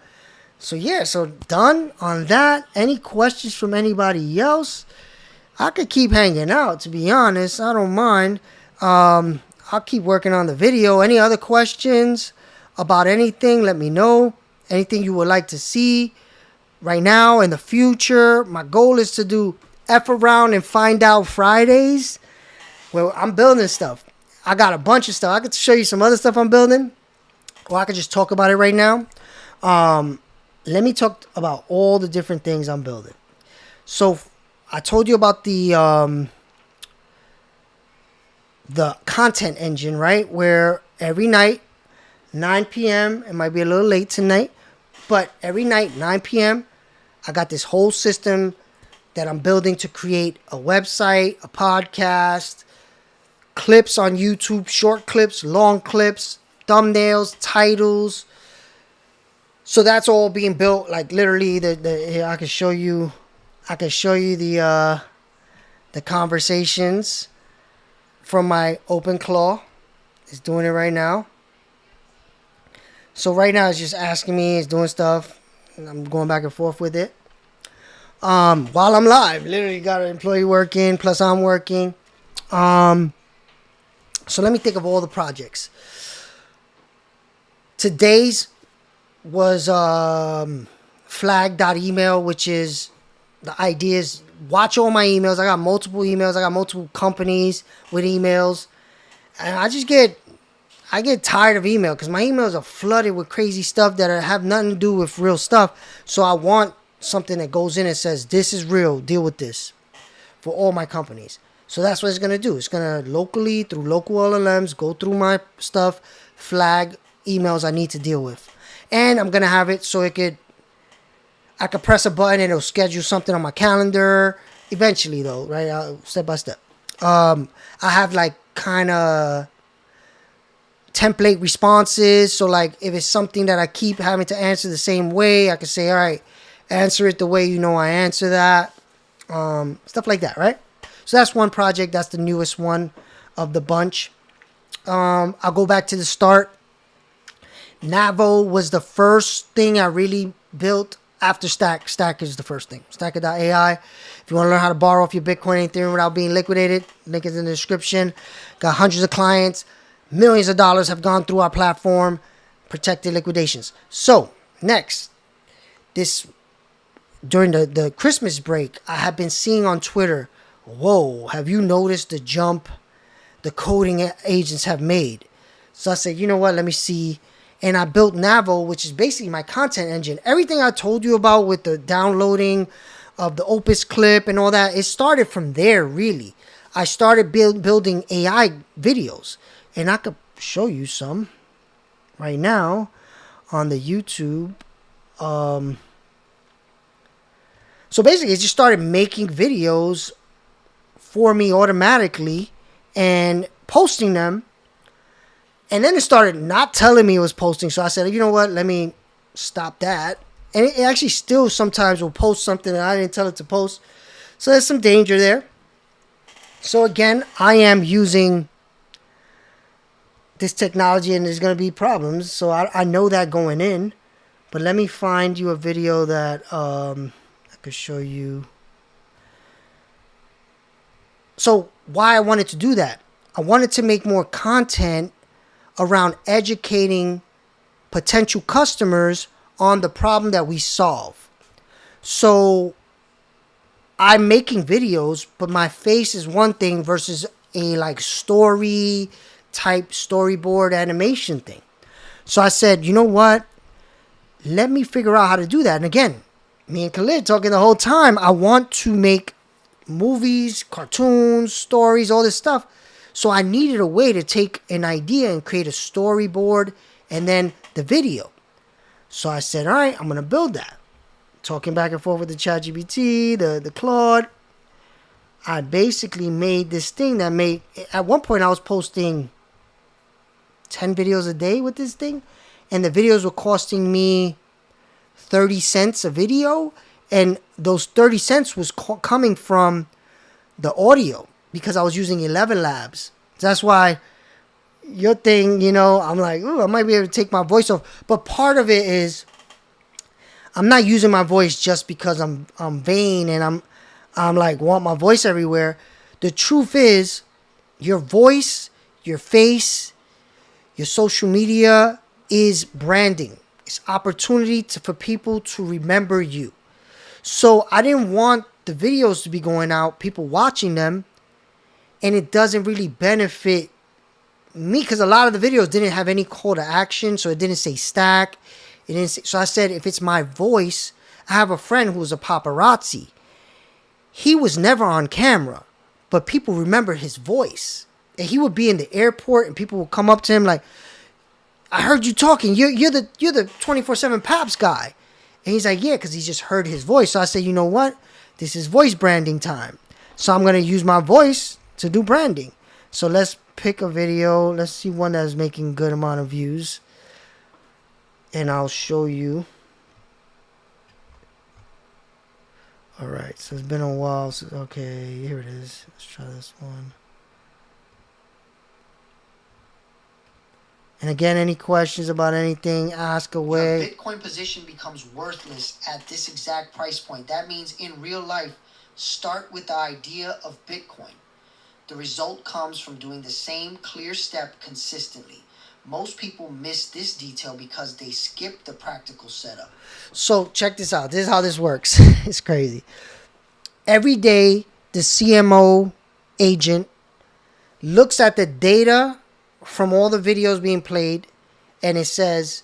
done on that. Any questions from anybody else? I could keep hanging out, to be honest. I don't mind. I'll keep working on the video. Any other questions about anything, let me know. Anything you would like to see right now in the future. My goal is to do F around and find out Fridays where I'm building stuff. I got a bunch of stuff. I could show you some other stuff I'm building, or I could just talk about it right now. Let me talk about all the different things I'm building. So I told you about the content engine, right? Where every night, 9 p.m., it might be a little late tonight, but every night, 9 p.m., I got this whole system that I'm building to create a website, a podcast, clips on YouTube, short clips, long clips, thumbnails, titles. So that's all being built, like literally here, I can show you the conversations from my OpenClaw. It's doing it right now. So right now it's just asking me, it's doing stuff, and I'm going back and forth with it. While I'm live, literally got an employee working, plus I'm working. So let me think of all the projects. Today's was flag.email, which is the idea is watch all my emails. I got multiple emails. I got multiple companies with emails. And I get tired of email because my emails are flooded with crazy stuff that have nothing to do with real stuff. So I want something that goes in and says, this is real, deal with this for all my companies. So that's what it's going to do. It's going to locally, through local LLMs, go through my stuff, flag emails I need to deal with. And I'm going to have it so I could press a button and it'll schedule something on my calendar. Eventually, though, right? Step by step. I have like kind of template responses. So like if it's something that I keep having to answer the same way, I can say, all right, answer it the way I answer that. Stuff like that, right? So that's one project. That's the newest one of the bunch. I'll go back to the start. Navo was the first thing I really built after Stack. Stack is the first thing. Stacker.ai. If you want to learn how to borrow off your Bitcoin and Ethereum without being liquidated, link is in the description. Got hundreds of clients. Millions of dollars have gone through our platform. Protected liquidations. So, next. During the Christmas break, I have been seeing on Twitter, whoa, have you noticed the jump the coding agents have made? So I said, you know what, let me see. And I built Navo, which is basically my content engine. Everything I told you about with the downloading of the Opus clip and all that, it started from there, really. I started building AI videos. And I could show you some right now on the YouTube. So basically, it just started making videos for me automatically and posting them. And then it started not telling me it was posting. So I said, you know what? Let me stop that. And it actually still sometimes will post something that I didn't tell it to post. So there's some danger there. So again, I am using this technology and there's going to be problems. So I know that going in. But let me find you a video that I could show you. So why I wanted to do that. I wanted to make more content around educating potential customers on the problem that we solve. So I'm making videos, but my face is one thing versus a like story type storyboard animation thing. So I said, you know what? Let me figure out how to do that. And again, me and Khalid talking the whole time, I want to make movies, cartoons, stories, all this stuff. So I needed a way to take an idea and create a storyboard and then the video. So I said, all right, I'm going to build that. Talking back and forth with the ChatGPT, the Claude. I basically made this thing that made, at one point I was posting 10 videos a day with this thing. and the videos were costing me 30 cents a video, and those 30 cents was coming from the audio because I was using 11 Labs. That's why your thing, you know, I'm like, ooh, I might be able to take my voice off. But part of it is I'm not using my voice just because I'm vain and I'm like want my voice everywhere. The truth is your voice, your face, your social media is branding. It's opportunity for people to remember you. So I didn't want the videos to be going out, people watching them, and it doesn't really benefit me because a lot of the videos didn't have any call to action, so it didn't say stack. It didn't say, so I said, if it's my voice, I have a friend who was a paparazzi. He was never on camera, but people remember his voice. And he would be in the airport, and people would come up to him like, I heard you talking. You're the 24/7 Paps guy. And he's like, yeah, because he just heard his voice. So I said, you know what? This is voice branding time. So I'm going to use my voice to do branding. So let's pick a video. Let's see one that's making good amount of views. And I'll show you. All right. So it's been a while. So, okay, here it is. Let's try this one. And again, any questions about anything, ask away. Your Bitcoin position becomes worthless at this exact price point. That means in real life, start with the idea of Bitcoin. The result comes from doing the same clear step consistently. Most people miss this detail because they skip the practical setup. So check this out. This is how this works. It's crazy. Every day, the CMO agent looks at the data from all the videos being played, and it says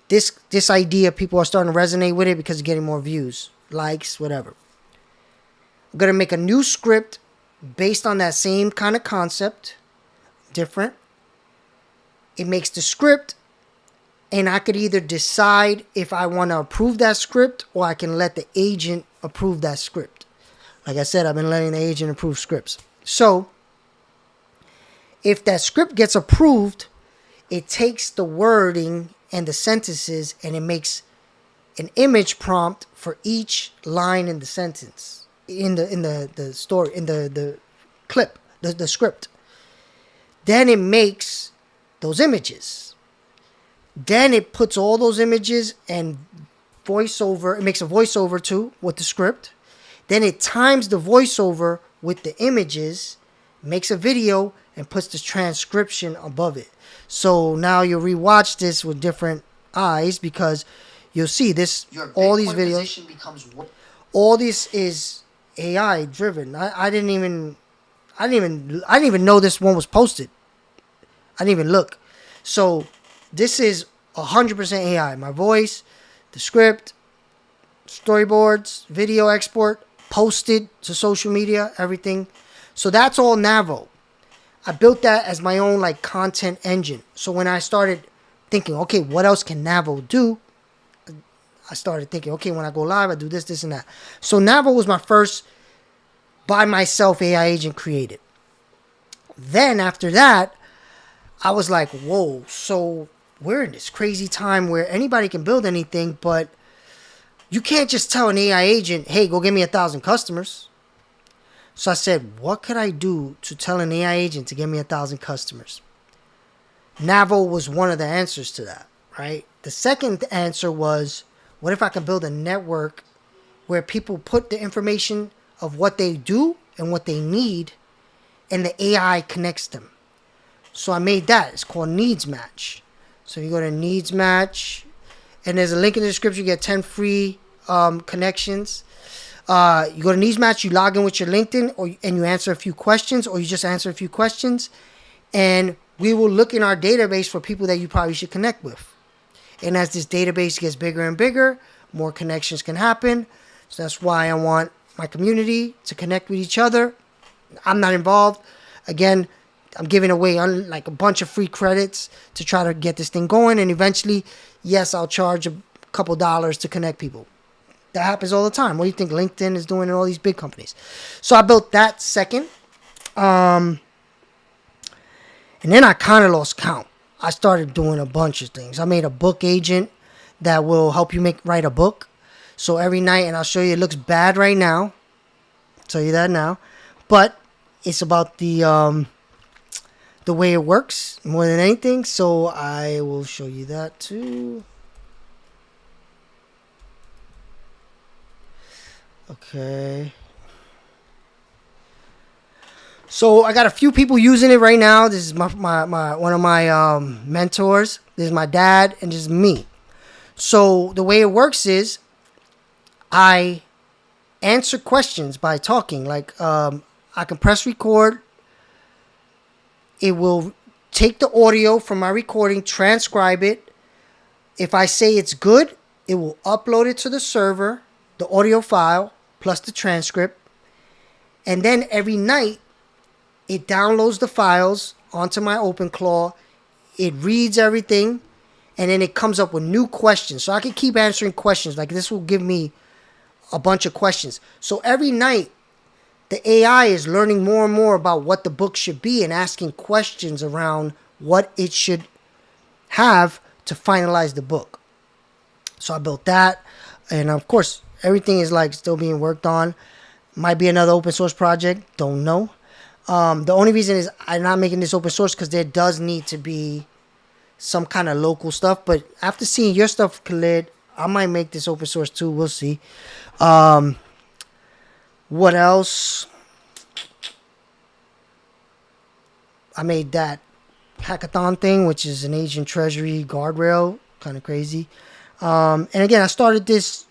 this idea, people are starting to resonate with it because it's getting more views, likes, whatever. I'm going to make a new script based on that same kind of concept, different. It makes the script, and I could either decide if I want to approve that script or I can let the agent approve that script. Like I said, I've been letting the agent approve scripts. So if that script gets approved, it takes the wording and the sentences and it makes an image prompt for each line in the sentence, in the story, in the clip, the script. Then it makes those images. Then it puts all those images and voiceover. It makes a voiceover too with the script. Then it times the voiceover with the images, makes a video, and puts the transcription above it. So now you'll rewatch this with different eyes because you'll see this. All these videos. All this is AI driven. I didn't even know this one was posted. I didn't even look. So this is 100% AI. My voice, the script, storyboards, video export, posted to social media, everything. So that's all Navo. I built that as my own like content engine. So when I started thinking, okay, what else can Navo do? I started thinking, okay, when I go live, I do this, this, and that. So Navo was my first by myself AI agent created. Then after that, I was like, whoa, so we're in this crazy time where anybody can build anything, but you can't just tell an AI agent, hey, go get me 1,000 customers. So I said, what could I do to tell an AI agent to get me 1,000 customers? Navo was one of the answers to that, right? The second answer was, what if I can build a network where people put the information of what they do and what they need, and the AI connects them. So I made that. It's called Needs Match. So you go to Needs Match, and there's a link in the description. You get 10 free connections. You go to Needs Match, you log in with your LinkedIn, and you answer a few questions, or you just answer a few questions, and we will look in our database for people that you probably should connect with. And as this database gets bigger and bigger, more connections can happen. So that's why I want my community to connect with each other. I'm not involved. Again, I'm giving away like a bunch of free credits to try to get this thing going. And eventually, yes, I'll charge a couple dollars to connect people. That happens all the time. What do you think LinkedIn is doing in all these big companies? So I built that second. And then I kind of lost count. I started doing a bunch of things. I made a book agent that will help you write a book. So every night, and I'll show you, it looks bad right now. I'll tell you that now. But it's about the way it works more than anything. So I will show you that too. Okay. So I got a few people using it right now. This is my one of my mentors. This is my dad, and this is me. So the way it works is I answer questions by talking. Like I can press record. It will take the audio from my recording, transcribe it. If I say it's good, it will upload it to the server, the audio file, plus the transcript. And then every night, it downloads the files onto my OpenClaw. It reads everything, and then it comes up with new questions. So I can keep answering questions. Like this will give me a bunch of questions. So every night, the AI is learning more and more about what the book should be and asking questions around what it should have to finalize the book. So I built that. And of course, everything is like still being worked on. Might be another open source project. Don't know. The only reason is I'm not making this open source because there does need to be some kind of local stuff. But after seeing your stuff, Khalid, I might make this open source too. We'll see. What else? I made that hackathon thing, which is an Asian Treasury guardrail. Kind of crazy. And again, I started this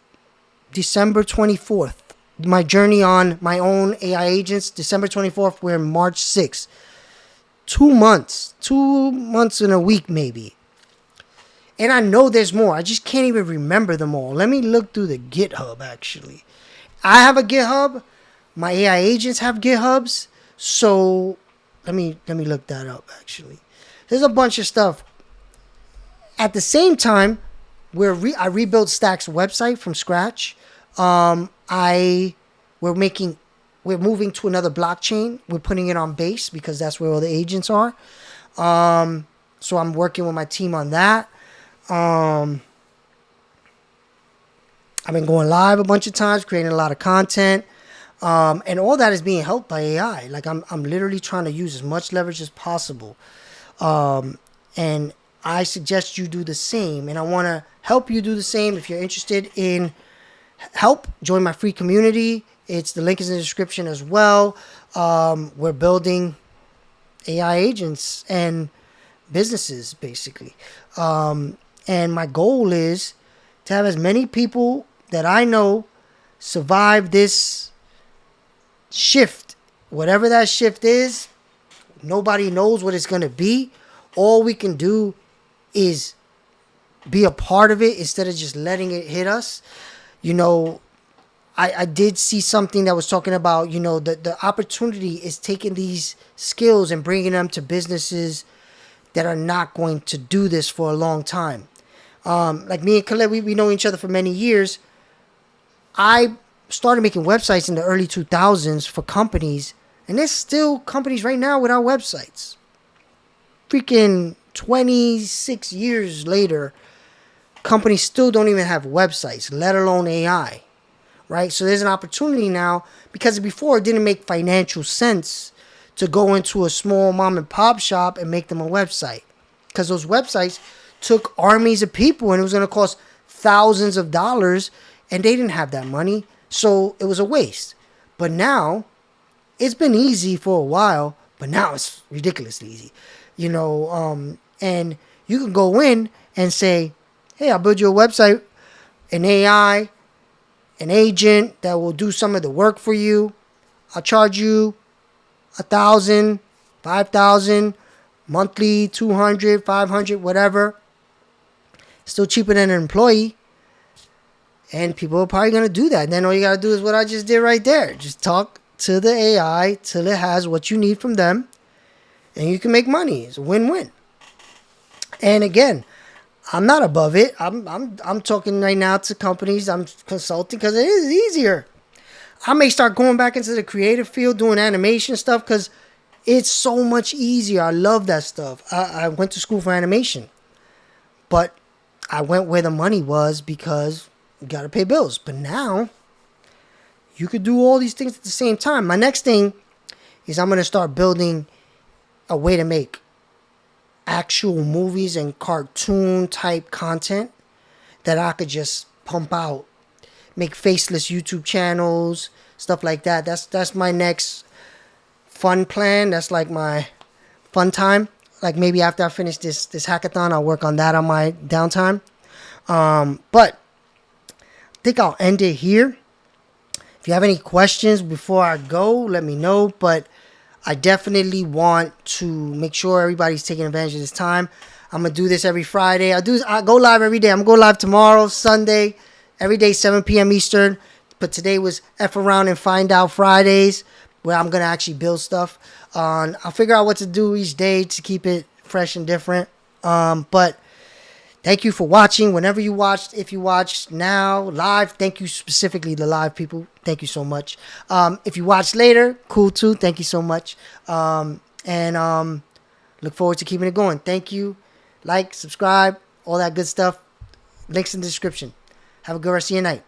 December 24th. My journey on my own AI agents, December 24th, we're March 6th. 2 months. 2 months and a week, maybe. And I know there's more. I just can't even remember them all. Let me look through the GitHub, actually. I have a GitHub. My AI agents have GitHubs. So let me look that up, actually. There's a bunch of stuff. At the same time, I rebuilt Stack's website from scratch. We're moving to another blockchain. We're putting it on Base because that's where all the agents are. So I'm working with my team on that. I've been going live a bunch of times, creating a lot of content. And all that is being helped by AI. Like I'm literally trying to use as much leverage as possible. And I suggest you do the same. And I want to help you do the same. If you're interested in help, join my free community. The link is in the description as well. We're building AI agents and businesses, basically. And my goal is to have as many people that I know survive this shift. Whatever that shift is, nobody knows what it's going to be. All we can do is be a part of it instead of just letting it hit us. You know, I did see something that was talking about, you know, the opportunity is taking these skills and bringing them to businesses that are not going to do this for a long time. Like me and Khaled, we know each other for many years. I started making websites in the early 2000s for companies, and there's still companies right now without websites. Freaking 26 years later, companies still don't even have websites, let alone AI, right? So there's an opportunity now, because before it didn't make financial sense to go into a small mom and pop shop and make them a website, because those websites took armies of people and it was going to cost thousands of dollars, and they didn't have that money, so it was a waste. But now, it's been easy for a while, but now it's ridiculously easy, you know, and you can go in and say, hey, I'll build you a website, an AI, an agent that will do some of the work for you. I'll charge you $1,000, $5,000, monthly, $200, $500, whatever. Still cheaper than an employee. And people are probably going to do that. And then all you got to do is what I just did right there. Just talk to the AI till it has what you need from them. And you can make money. It's a win-win. And again, I'm not above it. I'm talking right now to companies. I'm consulting because it is easier. I may start going back into the creative field, doing animation stuff, because It's so much easier. I love that stuff. I went to school for animation, but I went where the money was because you got to pay bills. But now you could do all these things at the same time. My next thing is I'm going to start building a way to make actual movies and cartoon type content that I could just pump out. Make faceless YouTube channels, stuff like that. That's my next fun plan. That's like my fun time. Like maybe after I finish this hackathon, I'll work on that on my downtime. But I think I'll end it here. If you have any questions before I go, let me know. But I definitely want to make sure everybody's taking advantage of this time. I'm gonna do this every Friday. I go live every day. I'm gonna go live tomorrow, Sunday, every day 7 p.m. Eastern. But today was F Around and Find Out Fridays, where I'm gonna actually build stuff. I'll figure out what to do each day to keep it fresh and different. But thank you for watching. Whenever you watched, if you watched now live, thank you specifically the live people. Thank you so much. If you watch later, cool too. Thank you so much. And look forward to keeping it going. Thank you. Like, subscribe, all that good stuff. Links in the description. Have a good rest of your night.